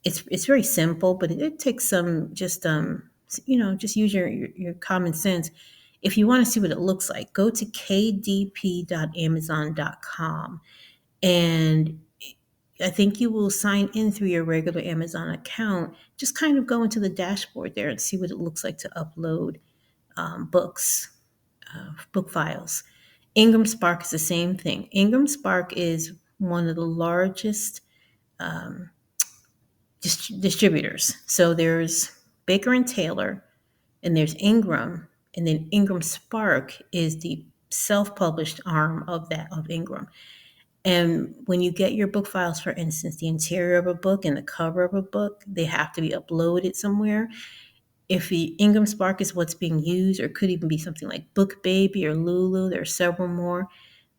it's very simple, but it takes some just just use your common sense. If you want to see what it looks like, go to kdp.amazon.com, and I think you will sign in through your regular Amazon account. Just kind of go into the dashboard there and see what it looks like to upload books, book files. Ingram Spark is the same thing. Ingram Spark is one of the largest distributors. So there's Baker and Taylor, and there's Ingram, and then Ingram Spark is the self-published arm of Ingram. And when you get your book files, for instance, the interior of a book and the cover of a book, they have to be uploaded somewhere. If the Ingram Spark is what's being used, or it could even be something like Book Baby or Lulu, there are several more.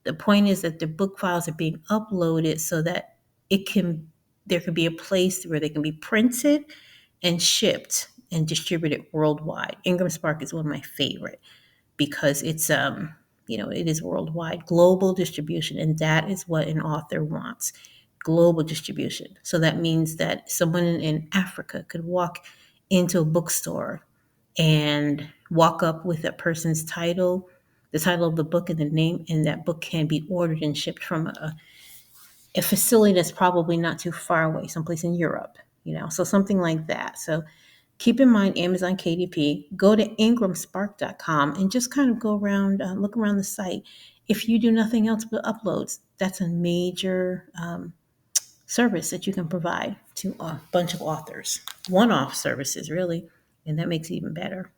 The point is that the book files are being uploaded so that it can there could be a place where they can be printed and shipped and distributed worldwide. Ingram Spark is one of my favorite because it is worldwide, global distribution, and that is what an author wants. Global distribution. So that means that someone in Africa could walk into a bookstore and walk up with that person's title, the title of the book and the name, and that book can be ordered and shipped from a facility that's probably not too far away, someplace in Europe, so something like that. So keep in mind Amazon KDP, go to ingramspark.com and just kind of go around, look around the site. If you do nothing else but uploads, that's a major service that you can provide to a bunch of authors. One-off services, really, and that makes it even better.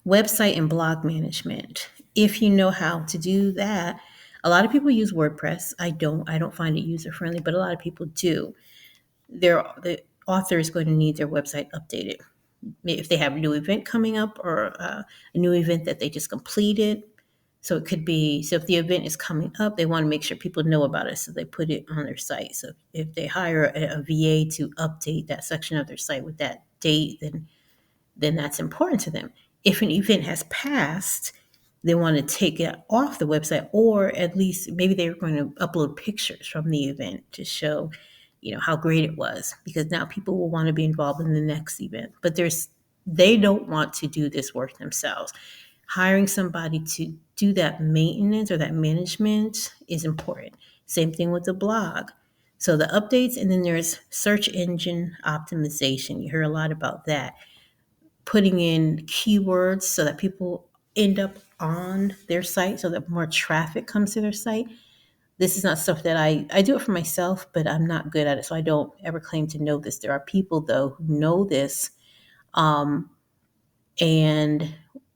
Website and blog management. If you know how to do that, a lot of people use WordPress. I don't find it user friendly, but a lot of people do. The author is going to need their website updated. If they have a new event coming up, or a new event that they just completed. So it could be, so if the event is coming up, they want to make sure people know about it. So they put it on their site. So if they hire a VA to update that section of their site with that date, then that's important to them. If an event has passed, they want to take it off the website, or at least maybe they're going to upload pictures from the event to show, how great it was, because now people will want to be involved in the next event. But they don't want to do this work themselves. Hiring somebody to do that maintenance or that management is important. Same thing with the blog. So the updates, and then there's search engine optimization. You hear a lot about that. Putting in keywords so that people end up on their site, so that more traffic comes to their site. This is not stuff that I do it for myself, but I'm not good at it, so I don't ever claim to know this. There are people, though, who know this, and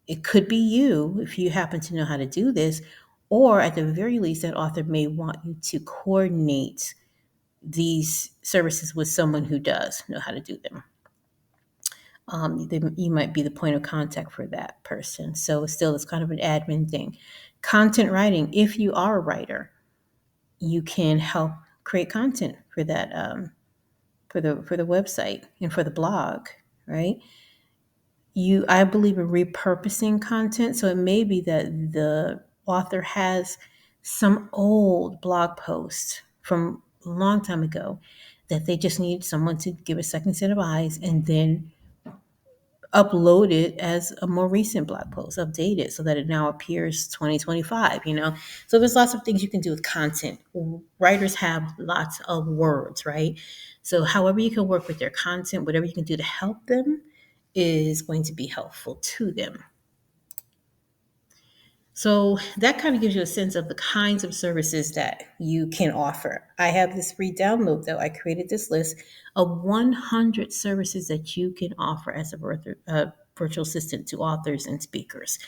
it could be you if you happen to know how to do this, or at the very least, that author may want you to coordinate these services with someone who does know how to do them. You might be the point of contact for that person. So still, it's kind of an admin thing. Content writing. If you are a writer, you can help create content for that, for the website and for the blog, right? I believe in repurposing content. So it may be that the author has some old blog post from a long time ago that they just need someone to give a second set of eyes, and then upload it as a more recent blog post, update it so that it now appears 2025. So there's lots of things you can do with content. Writers have lots of words, right? So however you can work with their content, whatever you can do to help them is going to be helpful to them. So that kind of gives you a sense of the kinds of services that you can offer. I have this free download, though. I created this list of 100 services that you can offer as a virtual assistant to authors and speakers.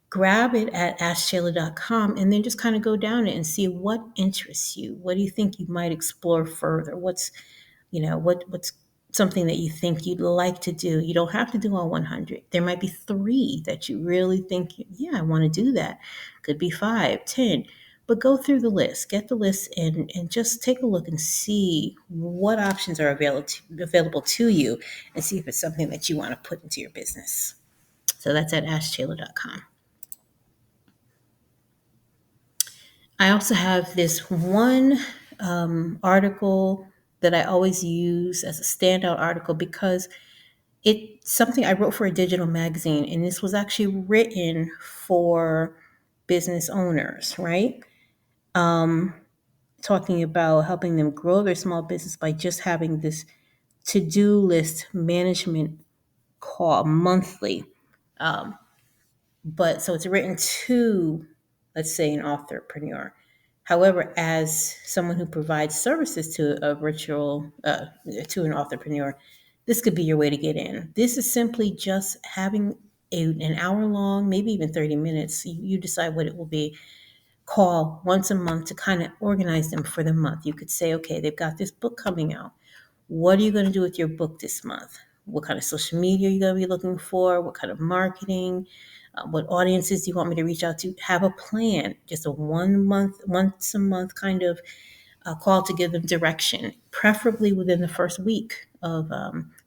Grab it at askshayla.com and then just kind of go down it and see what interests you. What do you think you might explore further? What's something that you think you'd like to do? You don't have to do all 100. There might be three that you really think, yeah, I want to do that. Could be 5, 10. But go through the list, get the list, and just take a look and see what options are available to you, and see if it's something that you want to put into your business. So that's at askshayla.com. I also have this one article that I always use as a standout article because it's something I wrote for a digital magazine, and this was actually written for business owners, right? Um, Talking about helping them grow their small business by just having this to do list management call monthly. Um, but so it's written to, let's say, an entrepreneur. However, as someone who provides services to a virtual to an entrepreneur, this could be your way to get in. This is simply just having an hour long, maybe even 30 minutes. You decide what it will be. Call once a month to kind of organize them for the month. You could say, okay, they've got this book coming out. What are you going to do with your book this month? What kind of social media are you going to be looking for? What kind of marketing? What audiences do you want me to reach out to? Have a plan, just a once a month kind of call to give them direction, preferably within the first week or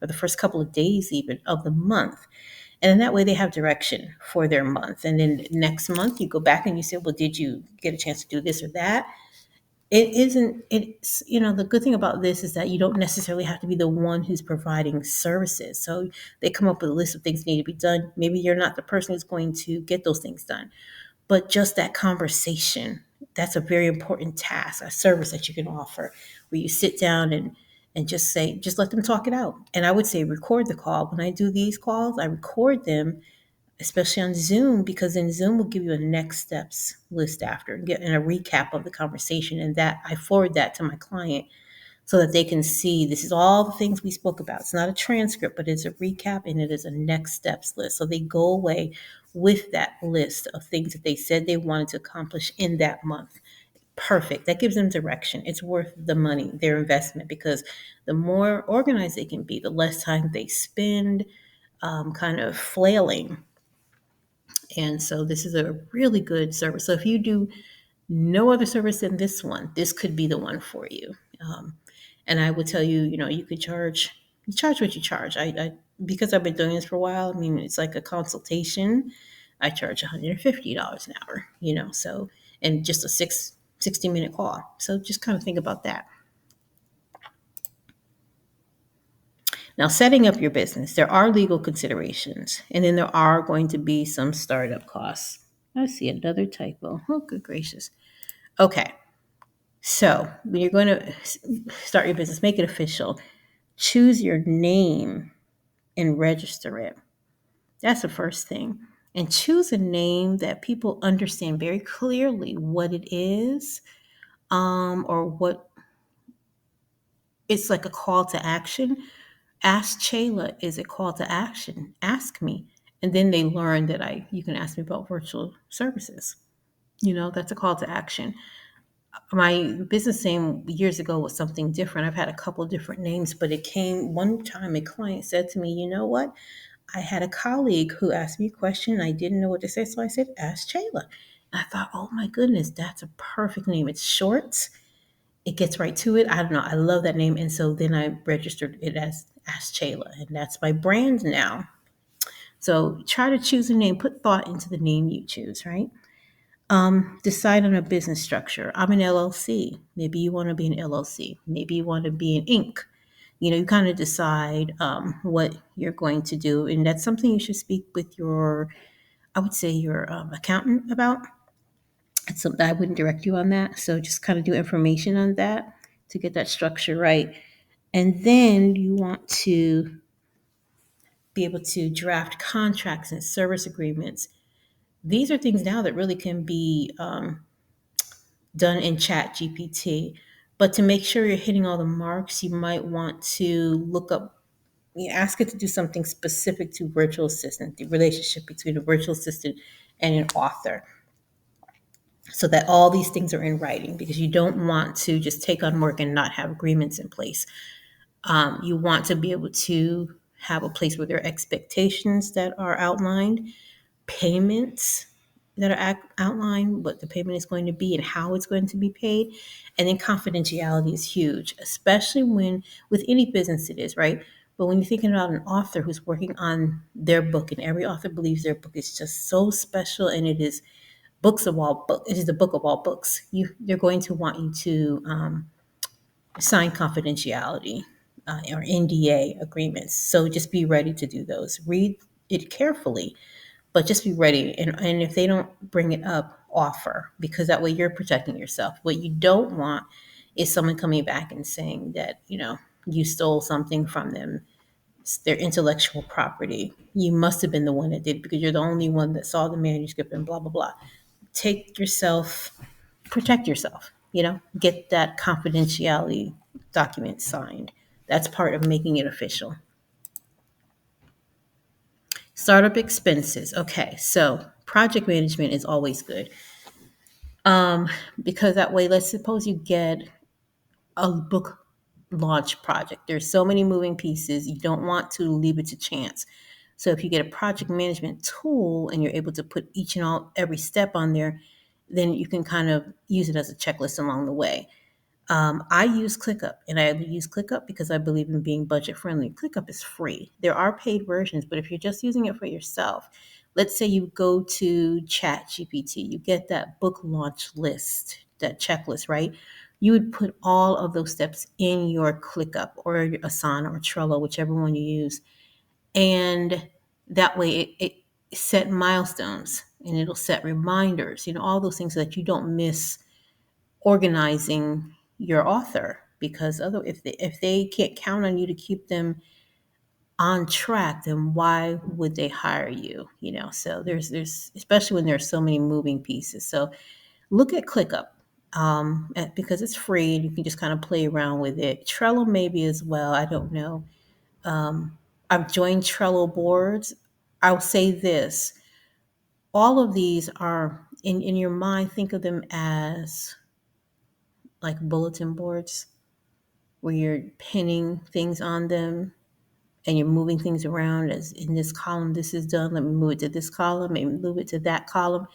the first couple of days even of the month. And then that way they have direction for their month. And then next month you go back and you say, well, did you get a chance to do this or that? It's the good thing about this is that you don't necessarily have to be the one who's providing services. So they come up with a list of things that need to be done. Maybe you're not the person who's going to get those things done, but just that conversation, that's a very important task, a service that you can offer, where you sit down and just let them talk it out. And I would say record the call. When I do these calls, I record them, especially on Zoom, because in Zoom will give you a next steps list after and a recap of the conversation. And that I forward that to my client so that they can see this is all the things we spoke about. It's not a transcript, but it's a recap and it is a next steps list. So they go away with that list of things that they said they wanted to accomplish in that month. Perfect. That gives them direction. It's worth the money, their investment, because the more organized they can be, the less time they spend kind of flailing. And so this is a really good service. So if you do no other service than this one, this could be the one for you. Um, and I would tell you, you could you charge what you charge. Because I've been doing this for a while, I mean, it's like a consultation. I charge $150 an hour, so, and just a 60-minute call. So just kind of think about that. Now, setting up your business, there are legal considerations, and then there are going to be some startup costs. I see another typo. Oh, good gracious. Okay. So when you're going to start your business, make it official. Choose your name and register it. That's the first thing. And choose a name that people understand very clearly what it is, or what it's like a call to action. Ask Chayla is a call to action. Ask me. And then they learn that you can ask me about virtual services. That's a call to action. My business name years ago was something different. I've had a couple of different names, but it came one time a client said to me, you know what? I had a colleague who asked me a question and I didn't know what to say. So I said, ask Chayla. And I thought, oh my goodness, that's a perfect name. It's short. It gets right to it. I don't know. I love that name. And so then I registered it as Ask Chayla. And that's my brand now. So try to choose a name. Put thought into the name you choose, right? Decide on a business structure. I'm an LLC. Maybe you want to be an LLC. Maybe you want to be an Inc. You kind of decide what you're going to do. And that's something you should speak with I would say, your accountant about. It's something I wouldn't direct you on that. So just kind of do information on that to get that structure right. And then you want to be able to draft contracts and service agreements These are things now that really can be done in Chat GPT. But to make sure you're hitting all the marks, you might want to look up, you ask it to do something specific to virtual assistant, the relationship between a virtual assistant and an author, so that all these things are in writing, because you don't want to just take on work and not have agreements in place. You want to be able to have a place where there are expectations that are outlined, payments that are outlined, what the payment is going to be and how it's going to be paid. And then confidentiality is huge, especially when, with any business it is, right? But when you're thinking about an author who's working on their book, and every author believes their book is just so special, and it is books of all books, it is the book of all books. They're going to want you to sign confidentiality or NDA agreements. So just be ready to do those. Read it carefully, but just be ready. And if they don't bring it up, offer, because that way you're protecting yourself. What you don't want is someone coming back and saying that, you stole something from them. It's their intellectual property. You must have been the one that did it because you're the only one that saw the manuscript and blah, blah, blah. Take yourself, protect yourself, get that confidentiality document signed. That's part of making it official. Startup expenses. Okay, so project management is always good, because that way, let's suppose you get a book launch project. There's so many moving pieces. You don't want to leave it to chance. So if you get a project management tool and you're able to put each and every step on there, then you can kind of use it as a checklist along the way. I use ClickUp, and I use ClickUp because I believe in being budget friendly. ClickUp is free. There are paid versions, but if you're just using it for yourself, let's say you go to ChatGPT, you get that book launch list, that checklist, right? You would put all of those steps in your ClickUp or Asana or Trello, whichever one you use, and that way it set milestones and it'll set reminders, all those things so that you don't miss organizing your author, because other if they can't count on you to keep them on track, then why would they hire you? So there's especially when there's so many moving pieces. So look at ClickUp, because it's free and you can just kind of play around with it. Trello maybe as well. I don't know. I've joined Trello boards. I'll say this: all of these are in your mind. Think of them as like bulletin boards where you're pinning things on them and you're moving things around. As in this column, this is done, let me move it to this column, maybe move it to that column.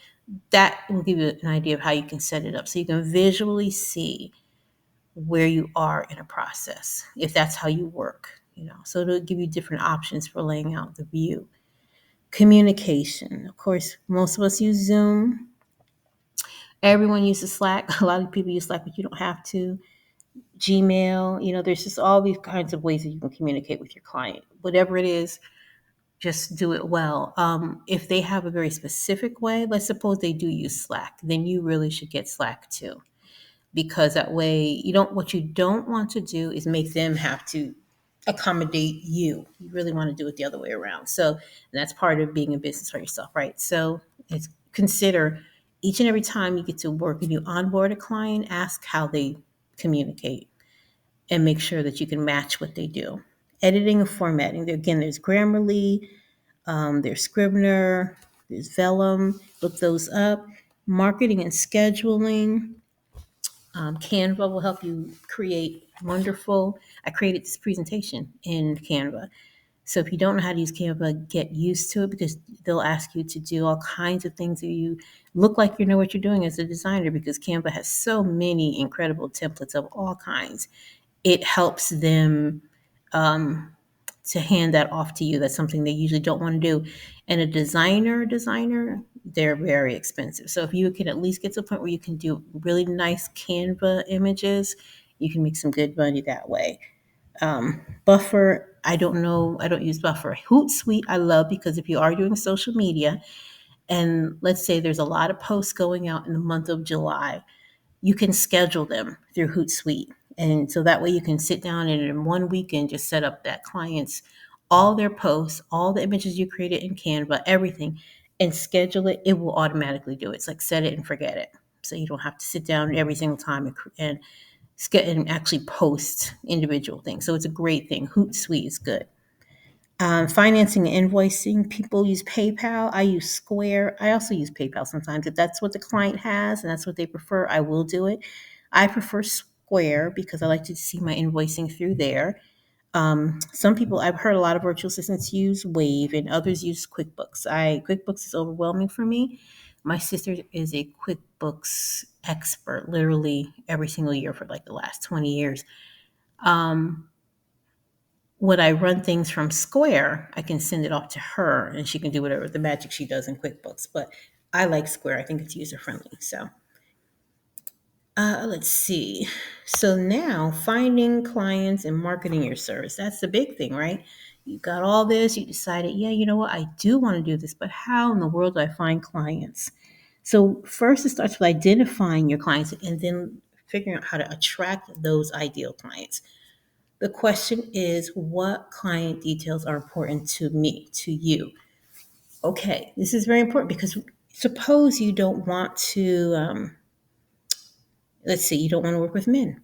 That will give you an idea of how you can set it up so you can visually see where you are in a process, if that's how you work. So it'll give you different options for laying out the view. Communication, of course, most of us use Zoom. Everyone uses Slack. A lot of people use Slack, but you don't have to. Gmail, there's just all these kinds of ways that you can communicate with your client. Whatever it is, just do it well. If they have a very specific way, let's suppose they do use Slack, then you really should get Slack too, because that way what you don't want to do is make them have to accommodate you. You really want to do it the other way around. So that's part of being in business for yourself, right? So it's consider each and every time you get to work and you onboard a client, ask how they communicate and make sure that you can match what they do. Editing and formatting. Again, there's Grammarly, there's Scrivener, there's Vellum. Look those up. Marketing and scheduling. Canva will help you create wonderful. I created this presentation in Canva. So if you don't know how to use Canva, get used to it, because they'll ask you to do all kinds of things that you look like you know what you're doing as a designer, because Canva has so many incredible templates of all kinds. It helps them to hand that off to you. That's something they usually don't want to do. And a designer, they're very expensive. So if you can at least get to a point where you can do really nice Canva images, you can make some good money that way. Buffer, I don't know. I don't use Buffer. Hootsuite, I love, because if you are doing social media, and let's say there's a lot of posts going out in the month of July, you can schedule them through Hootsuite. And so that way you can sit down and in one weekend just set up that client's all their posts, all the images you created in Canva, everything. and schedule it, it will automatically do it. It's like set it and forget it. So you don't have to sit down every single time and actually post individual things. So it's a great thing. Hootsuite is good. Financing and invoicing, people use PayPal. I use Square. I also use PayPal sometimes. If that's what the client has and that's what they prefer, I will do it. I prefer Square because I like to see my invoicing through there. Some people, I've heard a lot of virtual assistants use Wave and others use QuickBooks. QuickBooks is overwhelming for me. My sister is a QuickBooks expert, literally every single year for like the last 20 years. Um, when I run things from Square, I can send it off to her and she can do whatever the magic she does in QuickBooks. But I like Square. I think it's user friendly. So let's see. So now finding clients and marketing your service. That's the big thing, right? You got all this, you decided, yeah, you know what, I do want to do this, but how in the world do I find clients? So first it starts with identifying your clients and then figuring out how to attract those ideal clients. The question is, what client details are important to me, to you? Okay, this is very important because suppose you don't want to, let's see, you don't want to work with men.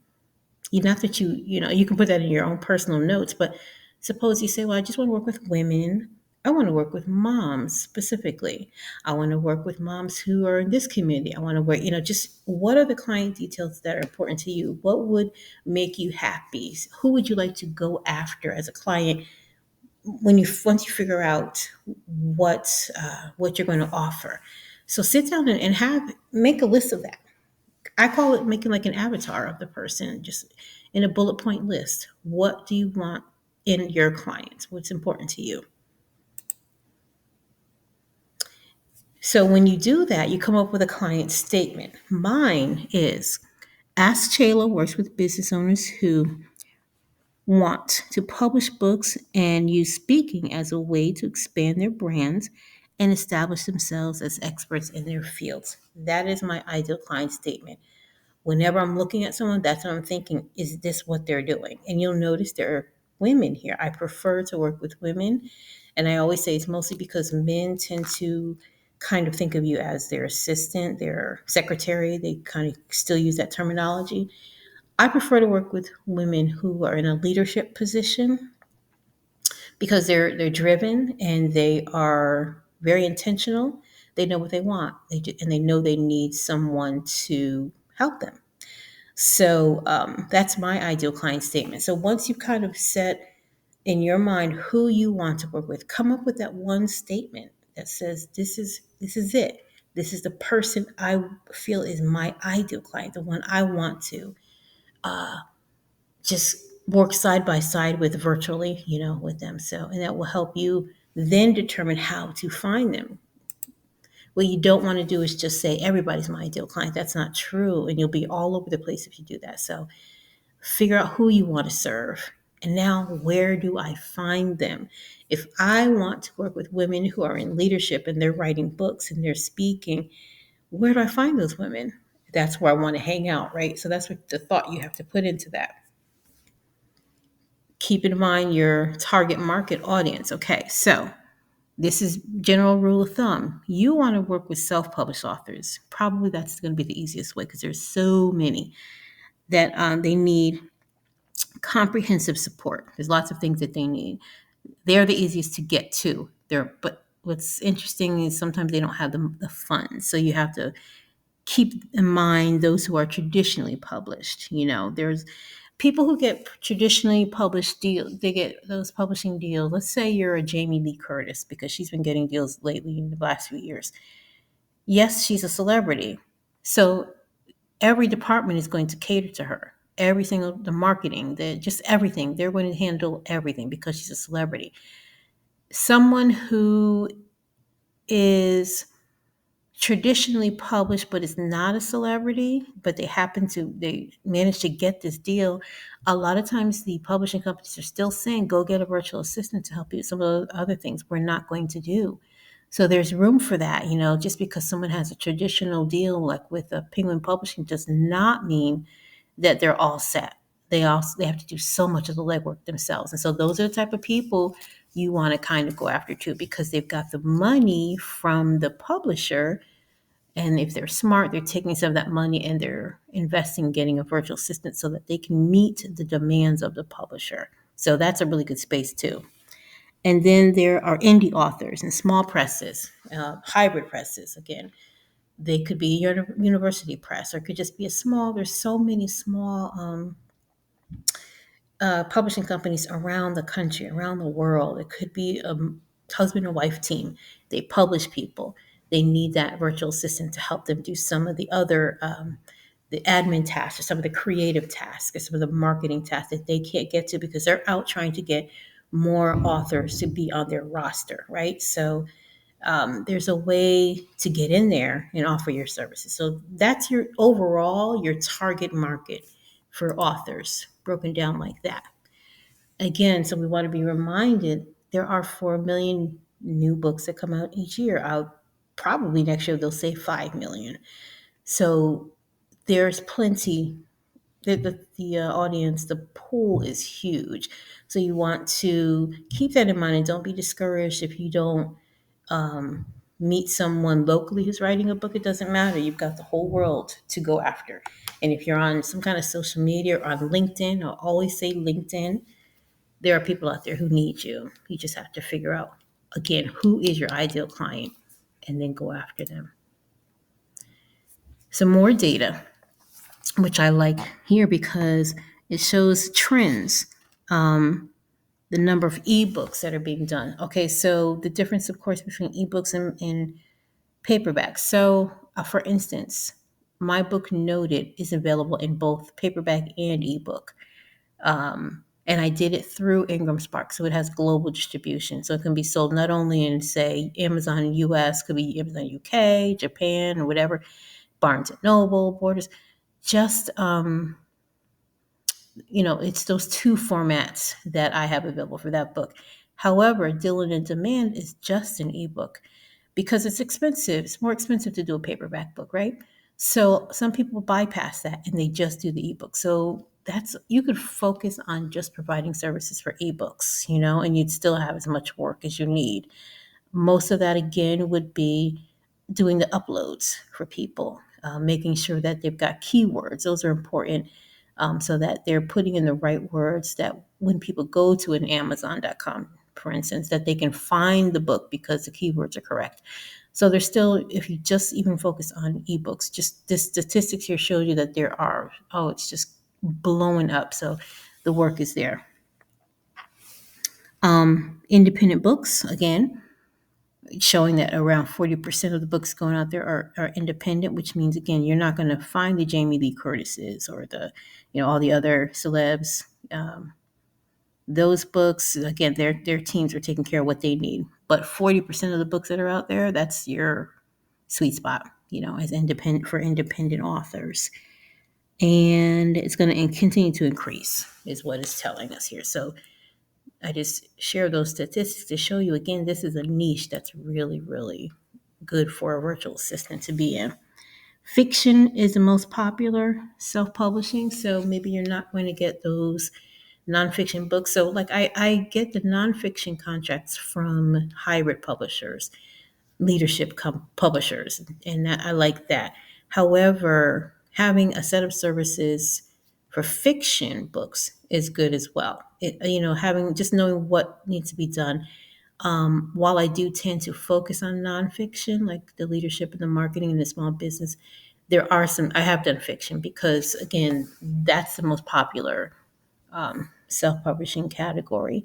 Not that you can put that in your own personal notes, but suppose you say, well, I just want to work with women. I want to work with moms specifically. I want to work with moms who are in this community. I want to work, just what are the client details that are important to you? What would make you happy? Who would you like to go after as a client once you figure out what you're going to offer? So sit down and make a list of that. I call it making like an avatar of the person, just in a bullet point list. What do you want in your clients? What's important to you? So when you do that, you come up with a client statement. Mine is Ask Chayla works with business owners who want to publish books and use speaking as a way to expand their brands and establish themselves as experts in their fields. That is my ideal client statement. Whenever I'm looking at someone, that's what I'm thinking, is this what they're doing? And you'll notice there are women here. I prefer to work with women. And I always say it's mostly because men tend to kind of think of you as their assistant, their secretary. They kind of still use that terminology. I prefer to work with women who are in a leadership position because they're driven and they are very intentional. They know what they want, and they know they need someone to help them. So that's my ideal client statement. So once you kind of set in your mind who you want to work with, come up with that one statement that says, this is it. This is the person I feel is my ideal client, the one I want to just work side by side with virtually, with them. So, and that will help you then determine how to find them. What you don't want to do is just say everybody's my ideal client. That's not true, and you'll be all over the place if you do that. So figure out who you want to serve. And now, where do I find them? If I want to work with women who are in leadership and they're writing books and they're speaking, where do I find those women? That's where I want to hang out, right? So that's what the thought you have to put into that. Keep in mind your target market audience. Okay, so this is general rule of thumb. You want to work with self-published authors. Probably that's going to be the easiest way because there's so many that they need comprehensive support. There's lots of things that they need. They're the easiest to get to. But what's interesting is sometimes they don't have the funds. So you have to keep in mind those who are traditionally published. There's people who get traditionally published deals. They get those publishing deals. Let's say you're a Jamie Lee Curtis because she's been getting deals lately in the last few years. Yes, she's a celebrity. So every department is going to cater to her. Every single, the marketing, just everything. They're going to handle everything because she's a celebrity. Someone who is traditionally published but is not a celebrity, but they managed to get this deal. A lot of times the publishing companies are still saying, go get a virtual assistant to help you with some of the other things we're not going to do. So there's room for that. Just because someone has a traditional deal like with a Penguin Publishing does not mean that they're all set. They have to do so much of the legwork themselves. And so those are the type of people you want to kind of go after too, because they've got the money from the publisher. And if they're smart, they're taking some of that money and they're investing in getting a virtual assistant so that they can meet the demands of the publisher. So that's a really good space too. And then there are indie authors and small presses, hybrid presses. Again, they could be your university press, or it could just be a small. There's so many small publishing companies around the country, around the world. It could be a husband and wife team. They publish people. They need that virtual assistant to help them do some of the other the admin tasks, or some of the creative tasks, or some of the marketing tasks that they can't get to because they're out trying to get more authors to be on their roster, right? So there's a way to get in there and offer your services. So that's your overall your target market for authors, broken down like that. Again, so we want to be reminded there are 4 million new books that come out each year. Out probably next year they'll say 5 million. So there's plenty. The audience, the pool is huge. So you want to keep that in mind and don't be discouraged if you don't um, meet someone locally who's writing a book. It doesn't matter. You've got the whole world to go after. And if you're on some kind of social media or on LinkedIn, I'll always say LinkedIn, there are people out there who need you. You just have to figure out, again, who is your ideal client and then go after them. Some more data, which I like here because it shows trends. The number of ebooks that are being done. Okay, so the difference, of course, between ebooks and paperbacks. So, for instance, my book Noted is available in both paperback and ebook. And I did it through Ingram Spark, so it has global distribution. So it can be sold not only in, say, Amazon US, could be Amazon UK, Japan, or whatever, Barnes and Noble, Borders. Just it's those two formats that I have available for that book. However, Dylan in Demand is just an ebook because it's expensive. It's more expensive to do a paperback book, right? So some people bypass that and they just do the ebook. So that's you could focus on just providing services for ebooks, and you'd still have as much work as you need. Most of that, again, would be doing the uploads for people, making sure that they've got keywords. Those are important so that they're putting in the right words that when people go to an Amazon.com, for instance, that they can find the book because the keywords are correct. So there's still, if you just even focus on ebooks, just the statistics here show you that there are, it's just blowing up. So the work is there. Independent books, again, showing that around 40% of the books going out there are independent, which means, again, you're not going to find the Jamie Lee Curtises or all the other celebs. Those books, again, their teams are taking care of what they need. But 40% of the books that are out there, that's your sweet spot, as independent authors. And it's going to continue to increase, is what it's telling us here. So I just share those statistics to show you, again, this is a niche that's really, really good for a virtual assistant to be in. Fiction is the most popular self-publishing, so maybe you're not going to get those nonfiction books. So like I get the nonfiction contracts from hybrid publishers, leadership publishers, and I like that. However, having a set of services for fiction books is good as well. Having just knowing what needs to be done. While I do tend to focus on nonfiction, like the leadership and the marketing and the small business, there are some I have done fiction because, again, that's the most popular self-publishing category.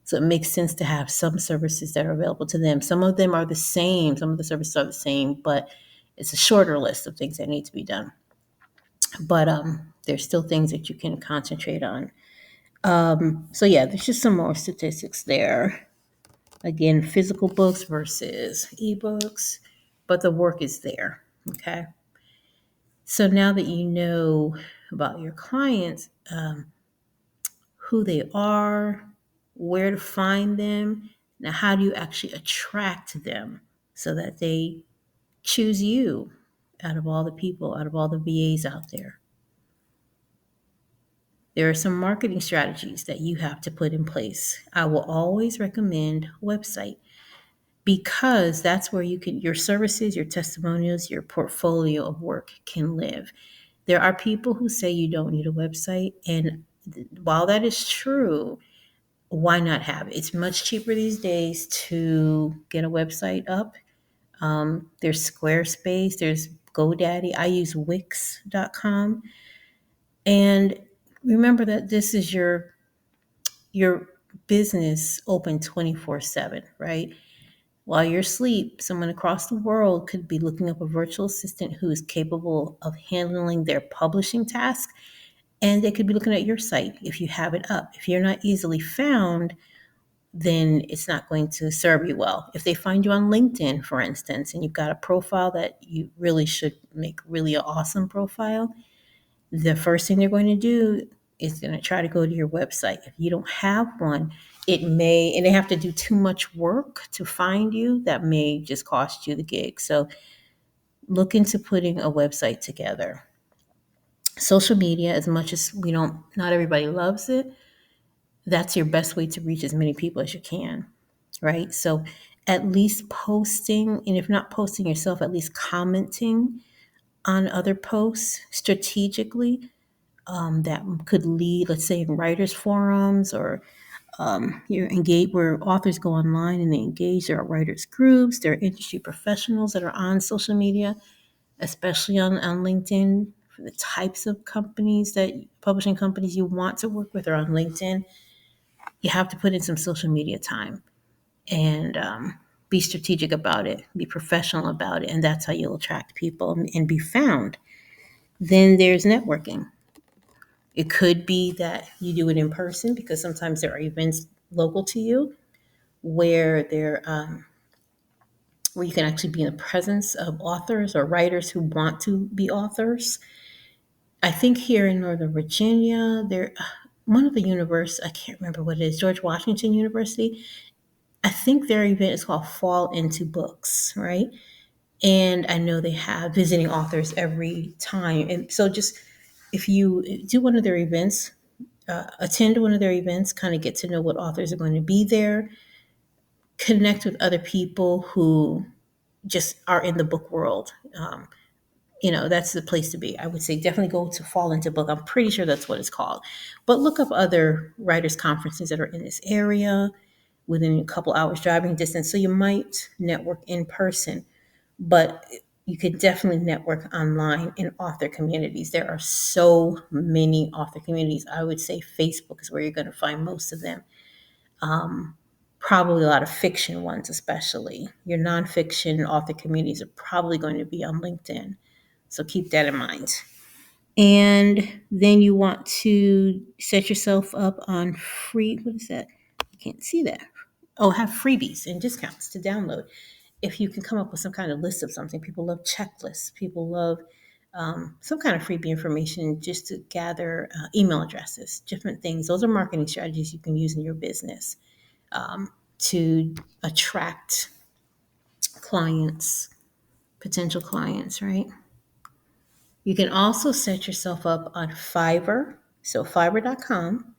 So it makes sense to have some services that are available to them. Some of them are the same. Some of the services are the same, but it's a shorter list of things that need to be done. But there's still things that you can concentrate on. So yeah, there's just some more statistics there. Again, physical books versus ebooks, but the work is there. Okay. So now that you know about your clients, who they are, where to find them, now how do you actually attract them so that they choose you out of all the people, out of all the VAs out there? There are some marketing strategies that you have to put in place. I will always recommend website because that's where your services, your testimonials, your portfolio of work can live. There are people who say you don't need a website, and while that is true, why not have it? It's much cheaper these days to get a website up. There's Squarespace, there's GoDaddy. I use Wix.com. And remember that this is your business open 24/7, right? While you're asleep, someone across the world could be looking up a virtual assistant who is capable of handling their publishing task, and they could be looking at your site if you have it up. If you're not easily found, then it's not going to serve you well. If they find you on LinkedIn, for instance, and you've got a profile that you really should make really an awesome profile, the first thing they're going to do is going to try to go to your website. If you don't have one, and they have to do too much work to find you, that may just cost you the gig. So look into putting a website together. Social media, as much as not everybody loves it, that's your best way to reach as many people as you can, right? So at least posting, and if not posting yourself, at least commenting on other posts strategically, that could lead, let's say, in writers' forums, or you're engaged where authors go online and they engage. There are writers' groups, there are industry professionals that are on social media, especially on LinkedIn. For the types of publishing companies you want to work with are on LinkedIn. You have to put in some social media time and be strategic about it, be professional about it, and that's how you'll attract people and be found. Then there's networking. It could be that you do it in person because sometimes there are events local to you where where you can actually be in the presence of authors or writers who want to be authors. I think here in Northern Virginia, one of the universities, I can't remember what it is, George Washington University. I think their event is called Fall Into Books, right? And I know they have visiting authors every time. And so just if you do one of their events, attend one of their events, kind of get to know what authors are going to be there, connect with other people who just are in the book world. That's the place to be. I would say definitely go to Fall Into Book. I'm pretty sure that's what it's called. But look up other writers' conferences that are in this area within a couple hours driving distance. So you might network in person, but you could definitely network online in author communities. There are so many author communities. I would say Facebook is where you're going to find most of them. Probably a lot of fiction ones, especially. Your nonfiction author communities are probably going to be on LinkedIn. So keep that in mind. And then you want to set yourself up on what is that? I can't see that. Oh, have freebies and discounts to download. If you can come up with some kind of list of something, people love checklists. People love some kind of freebie information just to gather email addresses, different things. Those are marketing strategies you can use in your business to attract clients, potential clients, right? You can also set yourself up on Fiverr, so fiverr.com,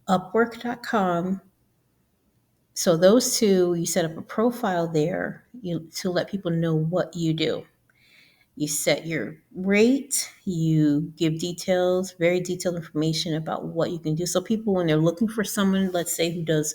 upwork.com. So those two, you set up a profile there to let people know what you do. You set your rate, you give details, very detailed information about what you can do. So people, when they're looking for someone, let's say who does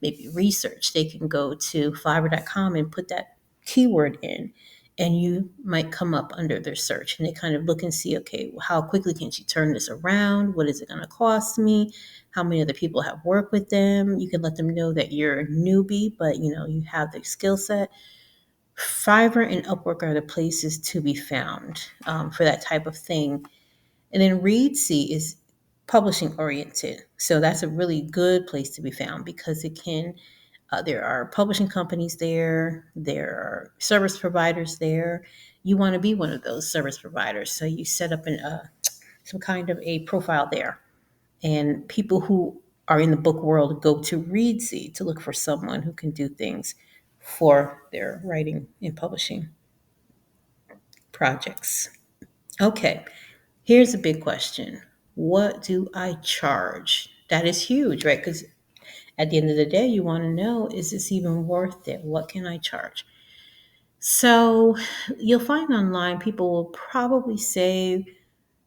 maybe research, they can go to fiverr.com and put that keyword in, and you might come up under their search, and they kind of look and see, okay, well, how quickly can she turn this around? What is it going to cost me? How many other people have worked with them? You can let them know that you're a newbie, but you have the skill set. Fiverr and Upwork are the places to be found for that type of thing. And then Readsy is publishing oriented. So that's a really good place to be found because there are publishing companies there, there are service providers there. You want to be one of those service providers. So you set up some kind of a profile there. And people who are in the book world go to Readsy to look for someone who can do things for their writing and publishing projects. Okay, here's a big question. What do I charge? That is huge, right? Because at the end of the day, you want to know, is this even worth it? What can I charge? So you'll find online people will probably say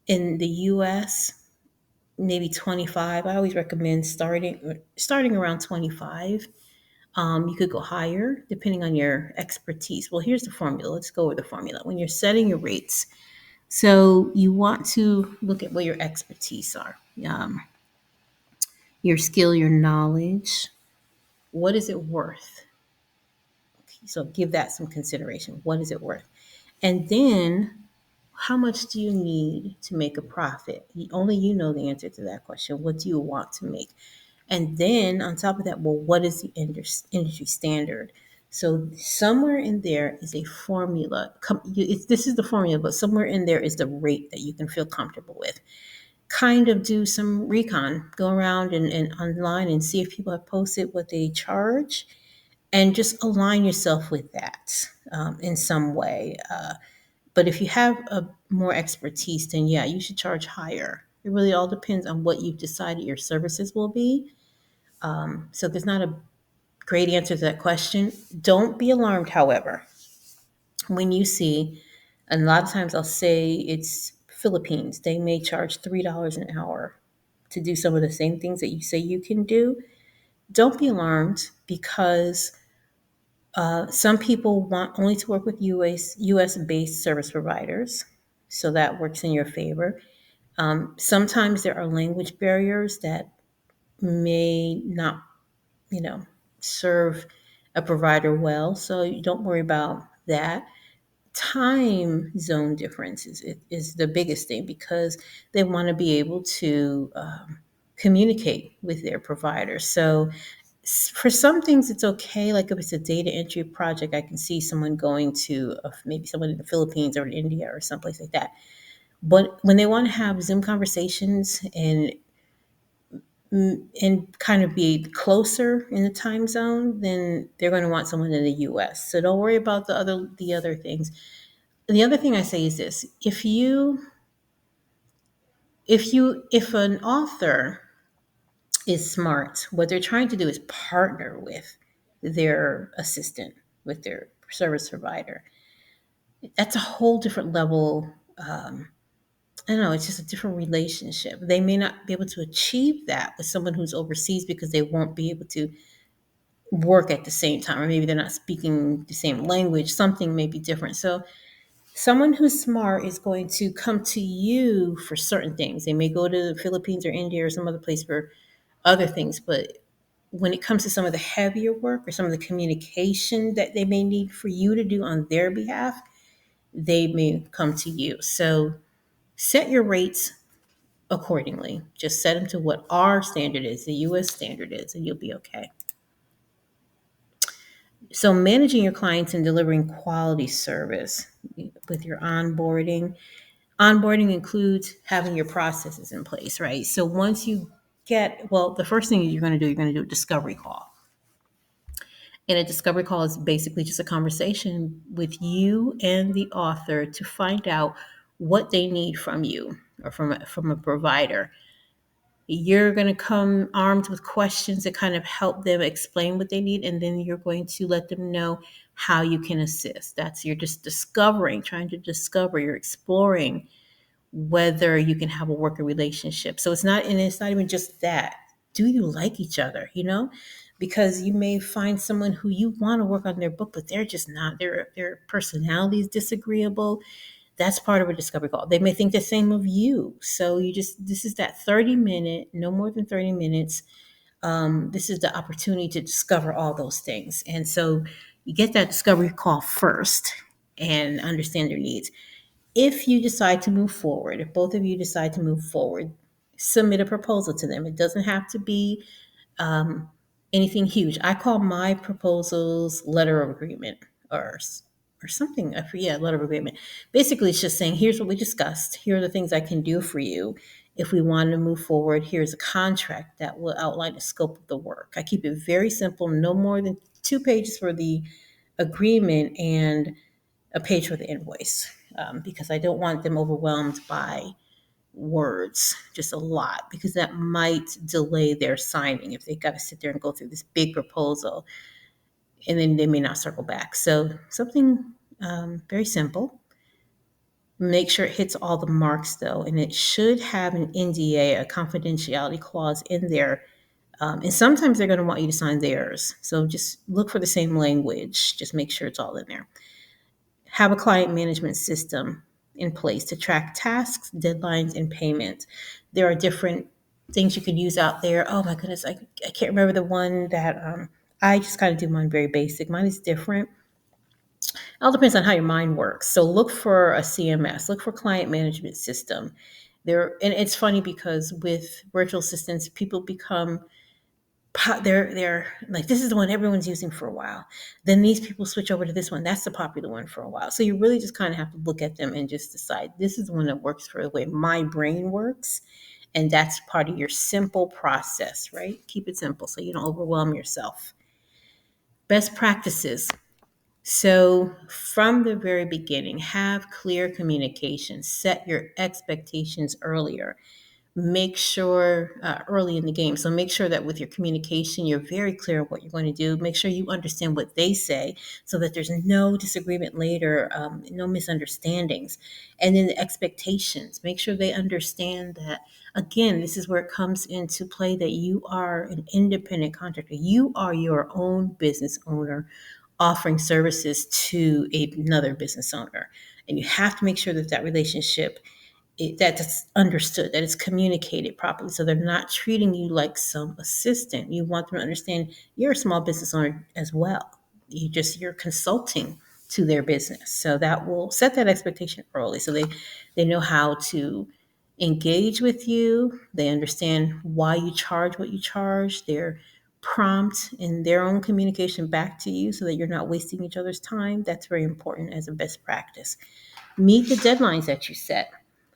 in the US, maybe 25. I always recommend starting around 25. You could go higher depending on your expertise. Well, here's the formula. Let's go over the formula. When you're setting your rates, so you want to look at what your expertise are, your skill, your knowledge. What is it worth? So give that some consideration. What is it worth? And then how much do you need to make a profit? Only you know the answer to that question. What do you want to make? And then on top of that, well, what is the industry standard? So somewhere in there is a formula. This is the formula, but somewhere in there is the rate that you can feel comfortable with. Kind of do some recon, go around and online and see if people have posted what they charge, and just align yourself with that in some way. But if you have more expertise, then yeah, you should charge higher. It really all depends on what you've decided your services will be. So there's not a great answer to that question. Don't be alarmed, however, when you see, and a lot of times I'll say it's Philippines, they may charge $3 an hour to do some of the same things that you say you can do. Don't be alarmed because some people want only to work with US based service providers. So that works in your favor. Sometimes there are language barriers that may not, you know, serve a provider well. So you don't worry about that. Time zone difference is the biggest thing because they want to be able to communicate with their provider. So for some things, it's okay. Like if it's a data entry project, I can see someone going to maybe someone in the Philippines or in India or someplace like that. But when they want to have Zoom conversations and kind of be closer in the time zone, then they're going to want someone in the US. So don't worry about the other things. The other thing I say is this: if an author is smart, what they're trying to do is partner with their assistant, with their service provider. That's a whole different level. I don't know, it's just a different relationship. They may not be able to achieve that with someone who's overseas because they won't be able to work at the same time, or maybe they're not speaking the same language. Something may be different. So someone who's smart is going to come to you for certain things. They may go to the Philippines or India or some other place for other things, but when it comes to some of the heavier work or some of the communication that they may need for you to do on their behalf, they may come to you. So set your rates accordingly. Just set them to what our standard is, the US standard is, and you'll be okay. So managing your clients and delivering quality service with your onboarding. Onboarding includes having your processes in place, right? So once you the first thing you're going to do a discovery call. And a discovery call is basically just a conversation with you and the author to find out what they need from you or from a provider. You're going to come armed with questions that kind of help them explain what they need, and then you're going to let them know how you can assist. You're just trying to discover, you're exploring whether you can have a working relationship. So it's not even just that. Do you like each other, Because you may find someone who you want to work on their book, but they're just not, their personality is disagreeable. That's part of a discovery call. They may think the same of you. So this is that 30-minute, no more than 30 minutes. This is the opportunity to discover all those things. And so you get that discovery call first and understand their needs. If you decide to move forward, if both of you decide to move forward, submit a proposal to them. It doesn't have to be um, anything huge. I call my proposals letter of agreement or something. I forget, letter of agreement. Basically, it's just saying, here's what we discussed. Here are the things I can do for you. If we want to move forward, here's a contract that will outline the scope of the work. I keep it very simple, no more than 2 pages for the agreement and a page for the invoice, because I don't want them overwhelmed by words, just a lot, because that might delay their signing if they got to sit there and go through this big proposal, and then they may not circle back. So something very simple. Make sure it hits all the marks though, and it should have an NDA, a confidentiality clause in there. And sometimes they're going to want you to sign theirs. So just look for the same language. Just make sure it's all in there. Have a client management system in place to track tasks, deadlines, and payments. There are different things you could use out there. Oh my goodness, I can't remember the one that I just kind of do mine very basic. Mine is different. It all depends on how your mind works. So look for a CMS, look for client management system. There, and it's funny because with virtual assistants, people become they're like, this is the one everyone's using for a while. Then these people switch over to this one. That's the popular one for a while. So you really just kind of have to look at them and just decide this is the one that works for the way my brain works. And that's part of your simple process, right? Keep it simple so you don't overwhelm yourself. Best practices. So, from the very beginning, have clear communication, set your expectations earlier. Make sure early in the game. So, make sure that with your communication, you're very clear what you're going to do. Make sure you understand what they say so that there's no disagreement later, no misunderstandings. And then the expectations. Make sure they understand that, again, this is where it comes into play that you are an independent contractor. You are your own business owner offering services to another business owner. And you have to make sure that that relationship that's understood, that it's communicated properly. So they're not treating you like some assistant. You want them to understand you're a small business owner as well. You're consulting to their business. So that will set that expectation early. So they know how to engage with you. They understand why you charge what you charge. They're prompt in their own communication back to you so that you're not wasting each other's time. That's very important as a best practice. Meet the deadlines that you set,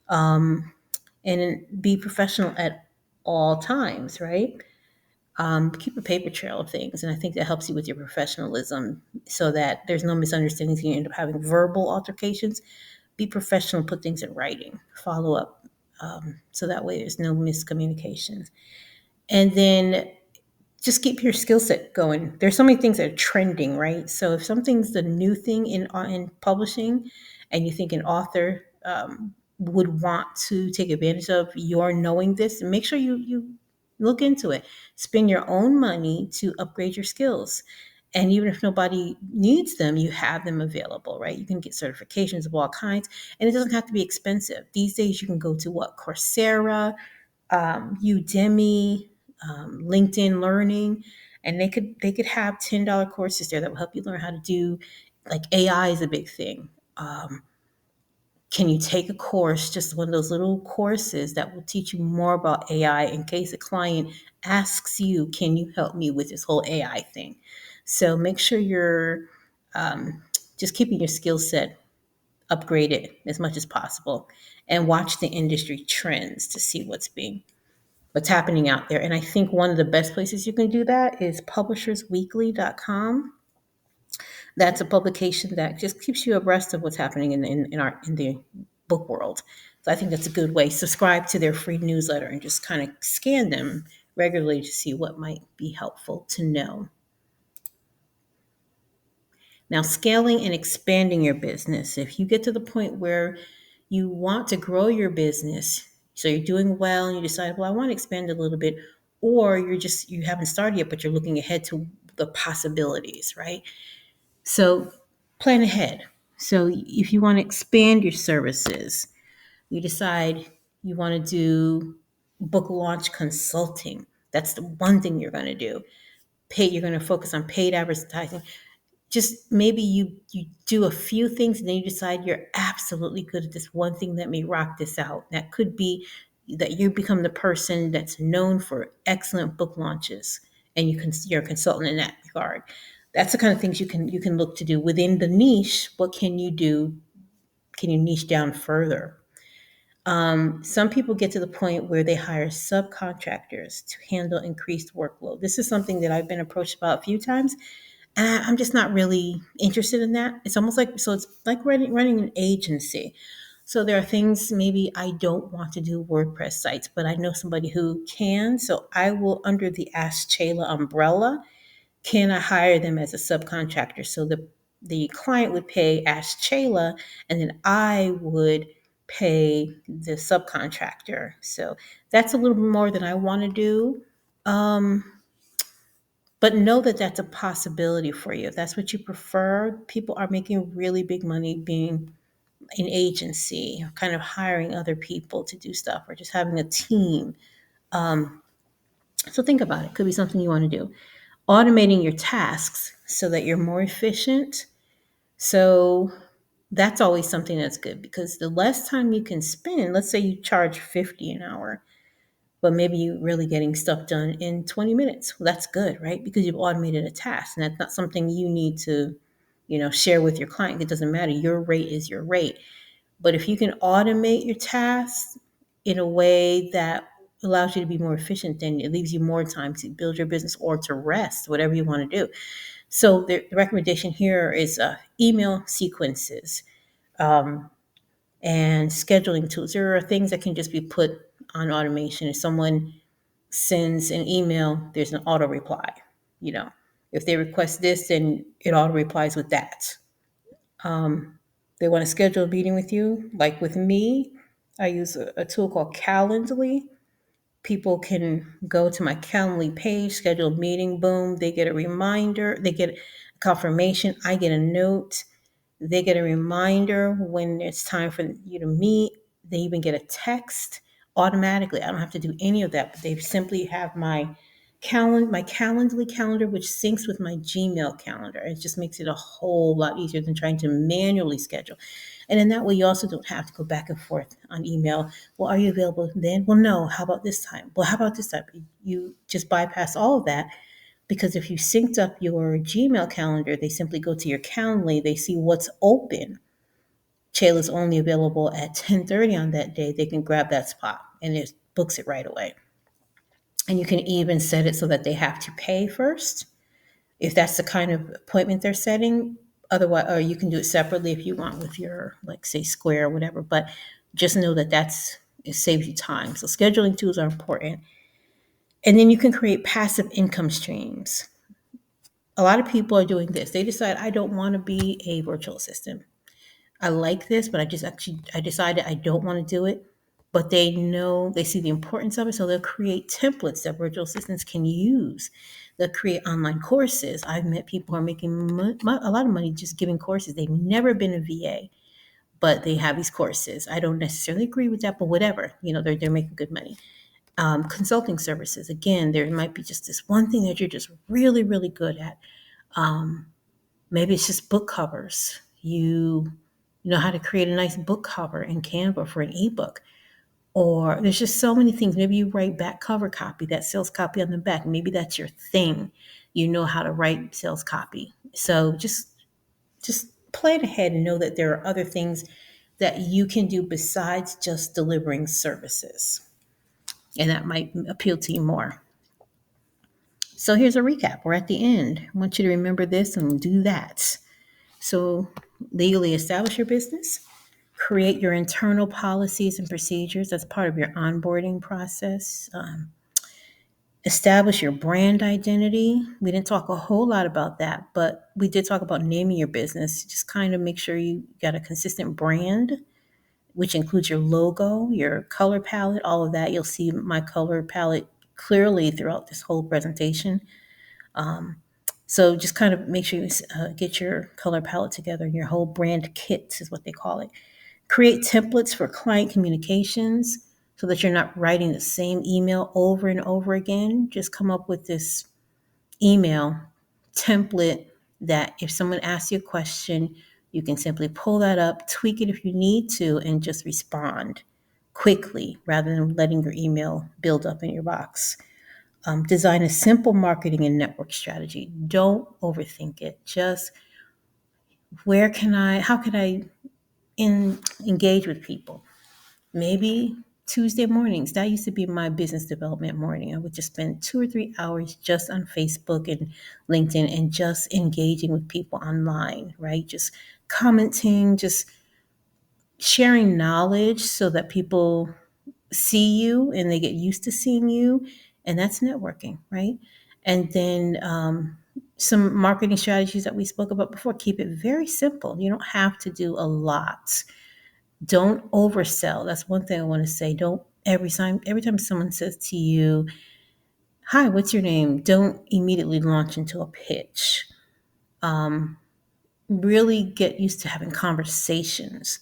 and be professional at all times, right? Keep a paper trail of things, and I think that helps you with your professionalism so that there's no misunderstandings. You end up having verbal altercations. Be professional, put things in writing, follow up, so that way there's no miscommunications. And then just keep your skill set going. There's so many things that are trending, right? So if something's the new thing in publishing, and you think an author would want to take advantage of your knowing this, make sure you look into it. Spend your own money to upgrade your skills. And even if nobody needs them, you have them available, right? You can get certifications of all kinds, and it doesn't have to be expensive. These days, you can go to what, Coursera, Udemy, LinkedIn Learning, and they could have $10 courses there that will help you learn how to do, like, AI is a big thing. Can you take a course, just one of those little courses that will teach you more about AI in case a client asks you, can you help me with this whole AI thing? So make sure you're just keeping your skill set upgraded as much as possible, and watch the industry trends to see what's happening out there. And I think one of the best places you can do that is publishersweekly.com. That's a publication that just keeps you abreast of what's happening in the book world. So I think that's a good way. Subscribe to their free newsletter and just kind of scan them regularly to see what might be helpful to know. Now, scaling and expanding your business. If you get to the point where you want to grow your business, so you're doing well and you decide, well, I want to expand a little bit, or you haven't started yet, but you're looking ahead to the possibilities, right? So plan ahead. So if you want to expand your services, you decide you want to do book launch consulting. That's the one thing you're going to do. You're going to focus on paid advertising. Just maybe you do a few things and then you decide you're absolutely good at this one thing that may rock this out. That could be that you become the person that's known for excellent book launches, and you're a consultant in that regard. That's the kind of things you can look to do within the niche. What can you do? Can you niche down further? Some people get to the point where they hire subcontractors to handle increased workload. This is something that I've been approached about a few times, and I'm just not really interested in that. It's like running an agency. So there are things maybe I don't want to do WordPress sites, but I know somebody who can. So I will, under the Ask Chayla umbrella, can I hire them as a subcontractor? So the client would pay Ask Chayla, and then I would pay the subcontractor. So that's a little bit more than I want to do. Um, but know that that's a possibility for you. If that's what you prefer, people are making really big money being an agency, kind of hiring other people to do stuff, or just having a team. Um, so think about it. Could be something you want to do. Automating your tasks so that you're more efficient. So that's always something that's good, because the less time you can spend, let's say you charge 50 an hour, but maybe you're really getting stuff done in 20 minutes. Well, that's good, right? Because you've automated a task, and that's not something you need to, share with your client. It doesn't matter. Your rate is your rate. But if you can automate your tasks in a way that allows you to be more efficient, then it leaves you more time to build your business or to rest, whatever you want to do. So the recommendation here is email sequences, um, and scheduling tools. There are things that can just be put on automation. If someone sends an email, there's an auto reply. You know, if they request this, then it auto replies with that. They want to schedule a meeting with you. Like with me, I use a tool called Calendly. People can go to my Calendly page, schedule a meeting, boom, they get a reminder, they get confirmation, I get a note, they get a reminder when it's time for you to meet. They even get a text automatically. I don't have to do any of that, but they simply have my Calendly calendar, which syncs with my Gmail calendar. It just makes it a whole lot easier than trying to manually schedule. And in that way, you also don't have to go back and forth on email. Well, are you available then? Well, no. How about this time? Well, how about this time? You just bypass all of that, because if you synced up your Gmail calendar, they simply go to your Calendly, they see what's open. Shayla's only available at 10:30 on that day. They can grab that spot and it books it right away. And you can even set it so that they have to pay first, if that's the kind of appointment they're setting. Otherwise, or you can do it separately if you want with your, like, say, Square or whatever. But just know that it saves you time. So scheduling tools are important. And then you can create passive income streams. A lot of people are doing this. They decide, I don't want to be a virtual assistant. I like this, but I decided I don't want to do it. But they see the importance of it, so they'll create templates that virtual assistants can use. They'll create online courses. I've met people who are making a lot of money just giving courses. They've never been a VA, but they have these courses. I don't necessarily agree with that, but whatever. They're making good money. Consulting services. Again, there might be just this one thing that you're just really, really good at. Um, Maybe it's just book covers. You know how to create a nice book cover in Canva for an ebook. Or there's just so many things. Maybe you write back cover copy, that sales copy on the back. Maybe that's your thing. You know how to write sales copy. So just plan ahead and know that there are other things that you can do besides just delivering services. And that might appeal to you more. So here's a recap. We're at the end. I want you to remember this and do that. So legally establish your business, create your internal policies and procedures. That's part of your onboarding process. Establish your brand identity. We didn't talk a whole lot about that, but we did talk about naming your business. Just kind of make sure you got a consistent brand, which includes your logo, your color palette, all of that. You'll see my color palette clearly throughout this whole presentation. So just kind of make sure you get your color palette together. Your whole brand kit is what they call it. Create templates for client communications so that you're not writing the same email over and over again. Just come up with this email template that if someone asks you a question, you can simply pull that up, tweak it if you need to, and just respond quickly rather than letting your email build up in your box. Design a simple marketing and network strategy. Don't overthink it. Just how can I engage with people? Maybe Tuesday mornings. That used to be my business development morning. I would just spend 2 or 3 hours just on Facebook and LinkedIn and just engaging with people online, right? Just commenting, just sharing knowledge so that people see you and they get used to seeing you, and that's networking, right? And then some marketing strategies that we spoke about before. Keep it very simple. You don't have to do a lot. Don't oversell. That's one thing I want to say. Don't every time someone says to you, "Hi, what's your name?" Don't immediately launch into a pitch. Um, really get used to having conversations,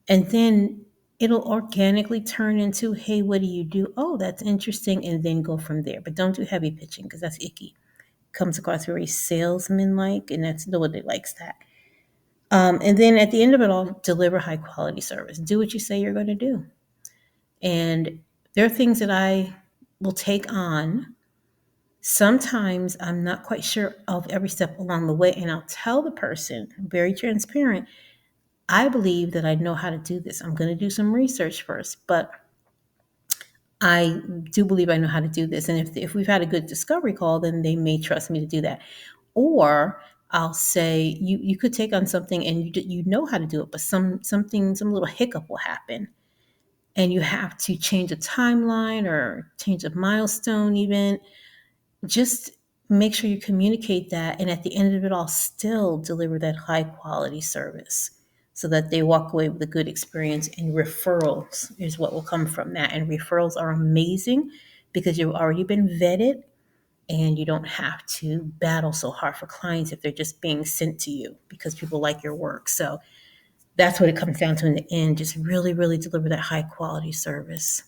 and then it'll organically turn into, "Hey, what do you do?" "Oh, that's interesting," and then go from there. But don't do heavy pitching because that's icky. Comes across very salesman like, and that's nobody likes that. And then at the end of it all, deliver high quality service. Do what you say you're going to do. And there are things that I will take on. Sometimes I'm not quite sure of every step along the way, and I'll tell the person, very transparent, I believe that I know how to do this. I'm going to do some research first, but I do believe I know how to do this. And if we've had a good discovery call, then they may trust me to do that. Or I'll say, you could take on something and you know how to do it, but some little hiccup will happen. And you have to change a timeline or change a milestone even. Just make sure you communicate that, and at the end of it all, still deliver that high quality service so that they walk away with a good experience. And referrals is what will come from that. And referrals are amazing because you've already been vetted, and you don't have to battle so hard for clients if they're just being sent to you because people like your work. So that's what it comes down to in the end. Just really, really deliver that high quality service.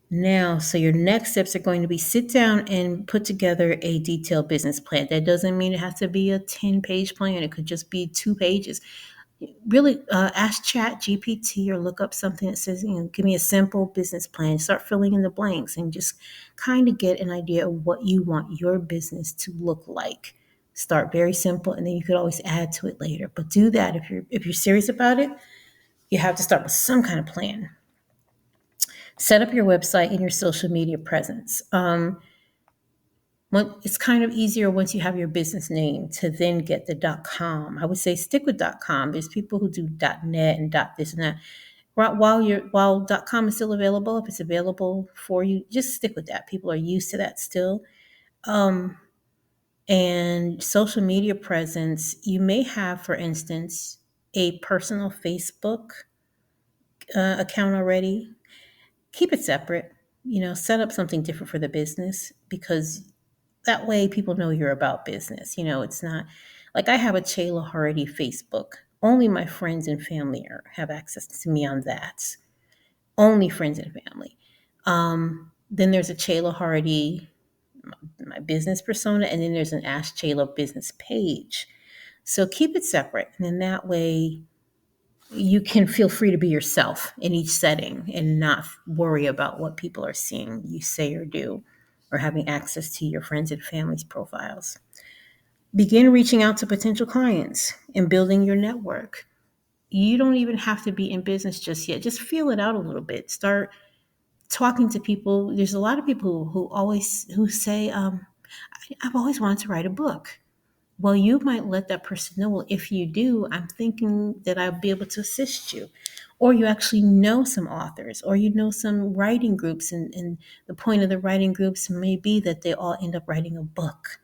Now, so your next steps are going to be sit down and put together a detailed business plan. That doesn't mean it has to be a 10-page plan. It could just be 2 pages. Really ask Chat GPT or look up something that says, give me a simple business plan. Start filling in the blanks and just kind of get an idea of what you want your business to look like. Start very simple, and then you could always add to it later. But do that if you're serious about it. You have to start with some kind of plan. Set up your website and your social media presence. It's kind of easier once you have your business name to then get the .com. I would say stick with .com. There's people who do .net and .this and that. While .com is still available, if it's available for you, just stick with that. People are used to that still. Um, and social media presence, you may have, for instance, a personal Facebook account already. Keep it separate. Set up something different for the business, because that way people know you're about business. It's not like I have a Chayla Hardy Facebook. Only my friends and family have access to me on that. Only friends and family. Then there's a Chayla Hardy, my business persona, and then there's an Ask Chayla business page. So keep it separate. And then that way you can feel free to be yourself in each setting and not worry about what people are seeing you say or do, or having access to your friends and family's profiles. Begin reaching out to potential clients and building your network. You don't even have to be in business just yet. Just feel it out a little bit. Start talking to people. There's a lot of people who say, "I've always wanted to write a book." Well, you might let that person know, well, if you do, I'm thinking that I'll be able to assist you. Or you actually know some authors, or you know some writing groups, and the point of the writing groups may be that they all end up writing a book.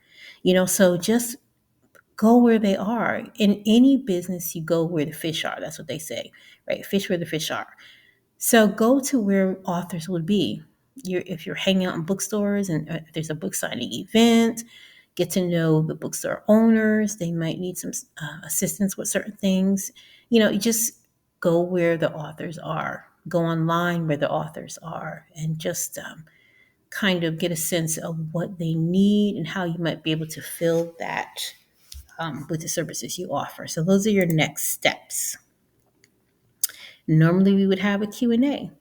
So just go where they are. In any business, you go where the fish are. That's what they say, right? Fish where the fish are. So go to where authors would be. If you're hanging out in bookstores and there's a book signing event, get to know the bookstore owners. They might need some assistance with certain things. You just go where the authors are. Go online where the authors are, and just kind of get a sense of what they need and how you might be able to fill that with the services you offer. So those are your next steps. Normally we would have a Q&A.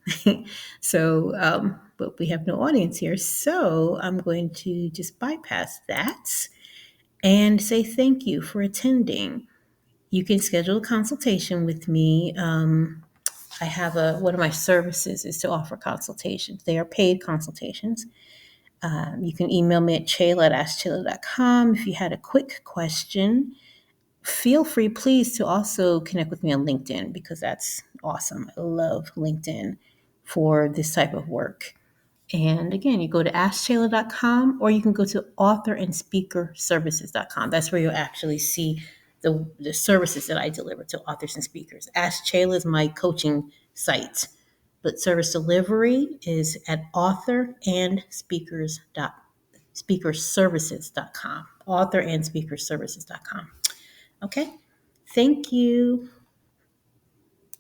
So, but we have no audience here. So I'm going to just bypass that and say thank you for attending. You can schedule a consultation with me. I have one of my services is to offer consultations. They are paid consultations. You can email me at chayla@askchayla.com if you had a quick question. feel free, please, to also connect with me on LinkedIn because that's awesome. I love LinkedIn for this type of work. And again, you go to askshayla.com or you can go to authorandspeakerservices.com. That's where you'll actually see the services that I deliver to authors and speakers. Ask Shayla is my coaching site, but service delivery is at authorandspeakerservices.com. Authorandspeakerservices.com. Okay. Thank you.